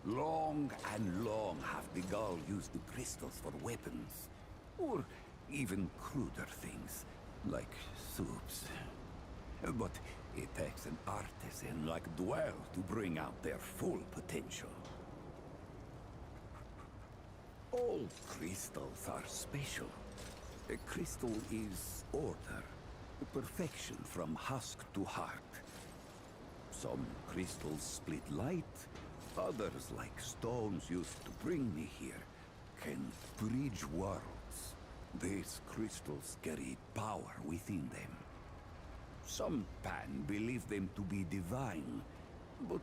Long and long have the Gull used the crystals for weapons. Or even cruder things, like soups. But it takes an artisan like Dwell to bring out their full potential. All crystals are special. A crystal is order, perfection from husk to heart. Some crystals split light, others, like stones used to bring me here, can bridge worlds. These crystals carry power within them. Some Pan believe them to be divine, but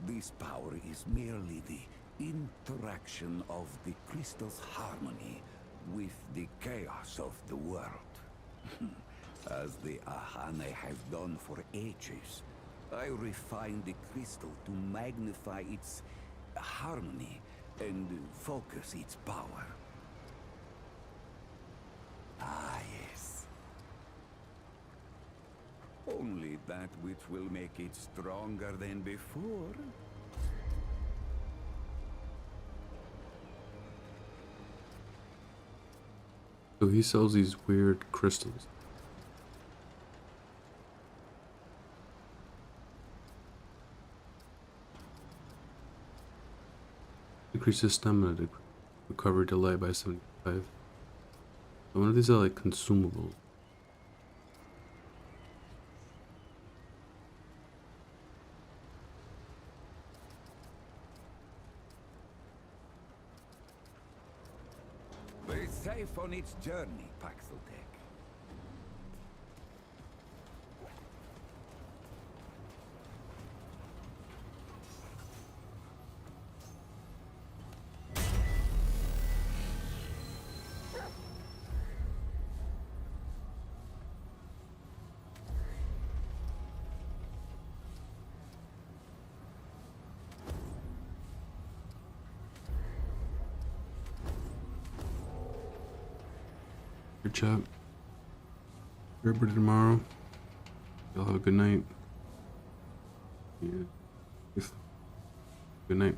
this power is merely the interaction of the crystal's harmony with the chaos of the world. As the Ahane have done for ages, I refine the crystal to magnify its harmony and focus its power. Ah, yes. Only that which will make it stronger than before. So he sells these weird crystals. Decreases stamina, recovery delay by 75. So one of these are like consumables. Be safe on its journey, Paxeltech. Good job. Everybody tomorrow. Y'all have a good night. Yeah. Good night.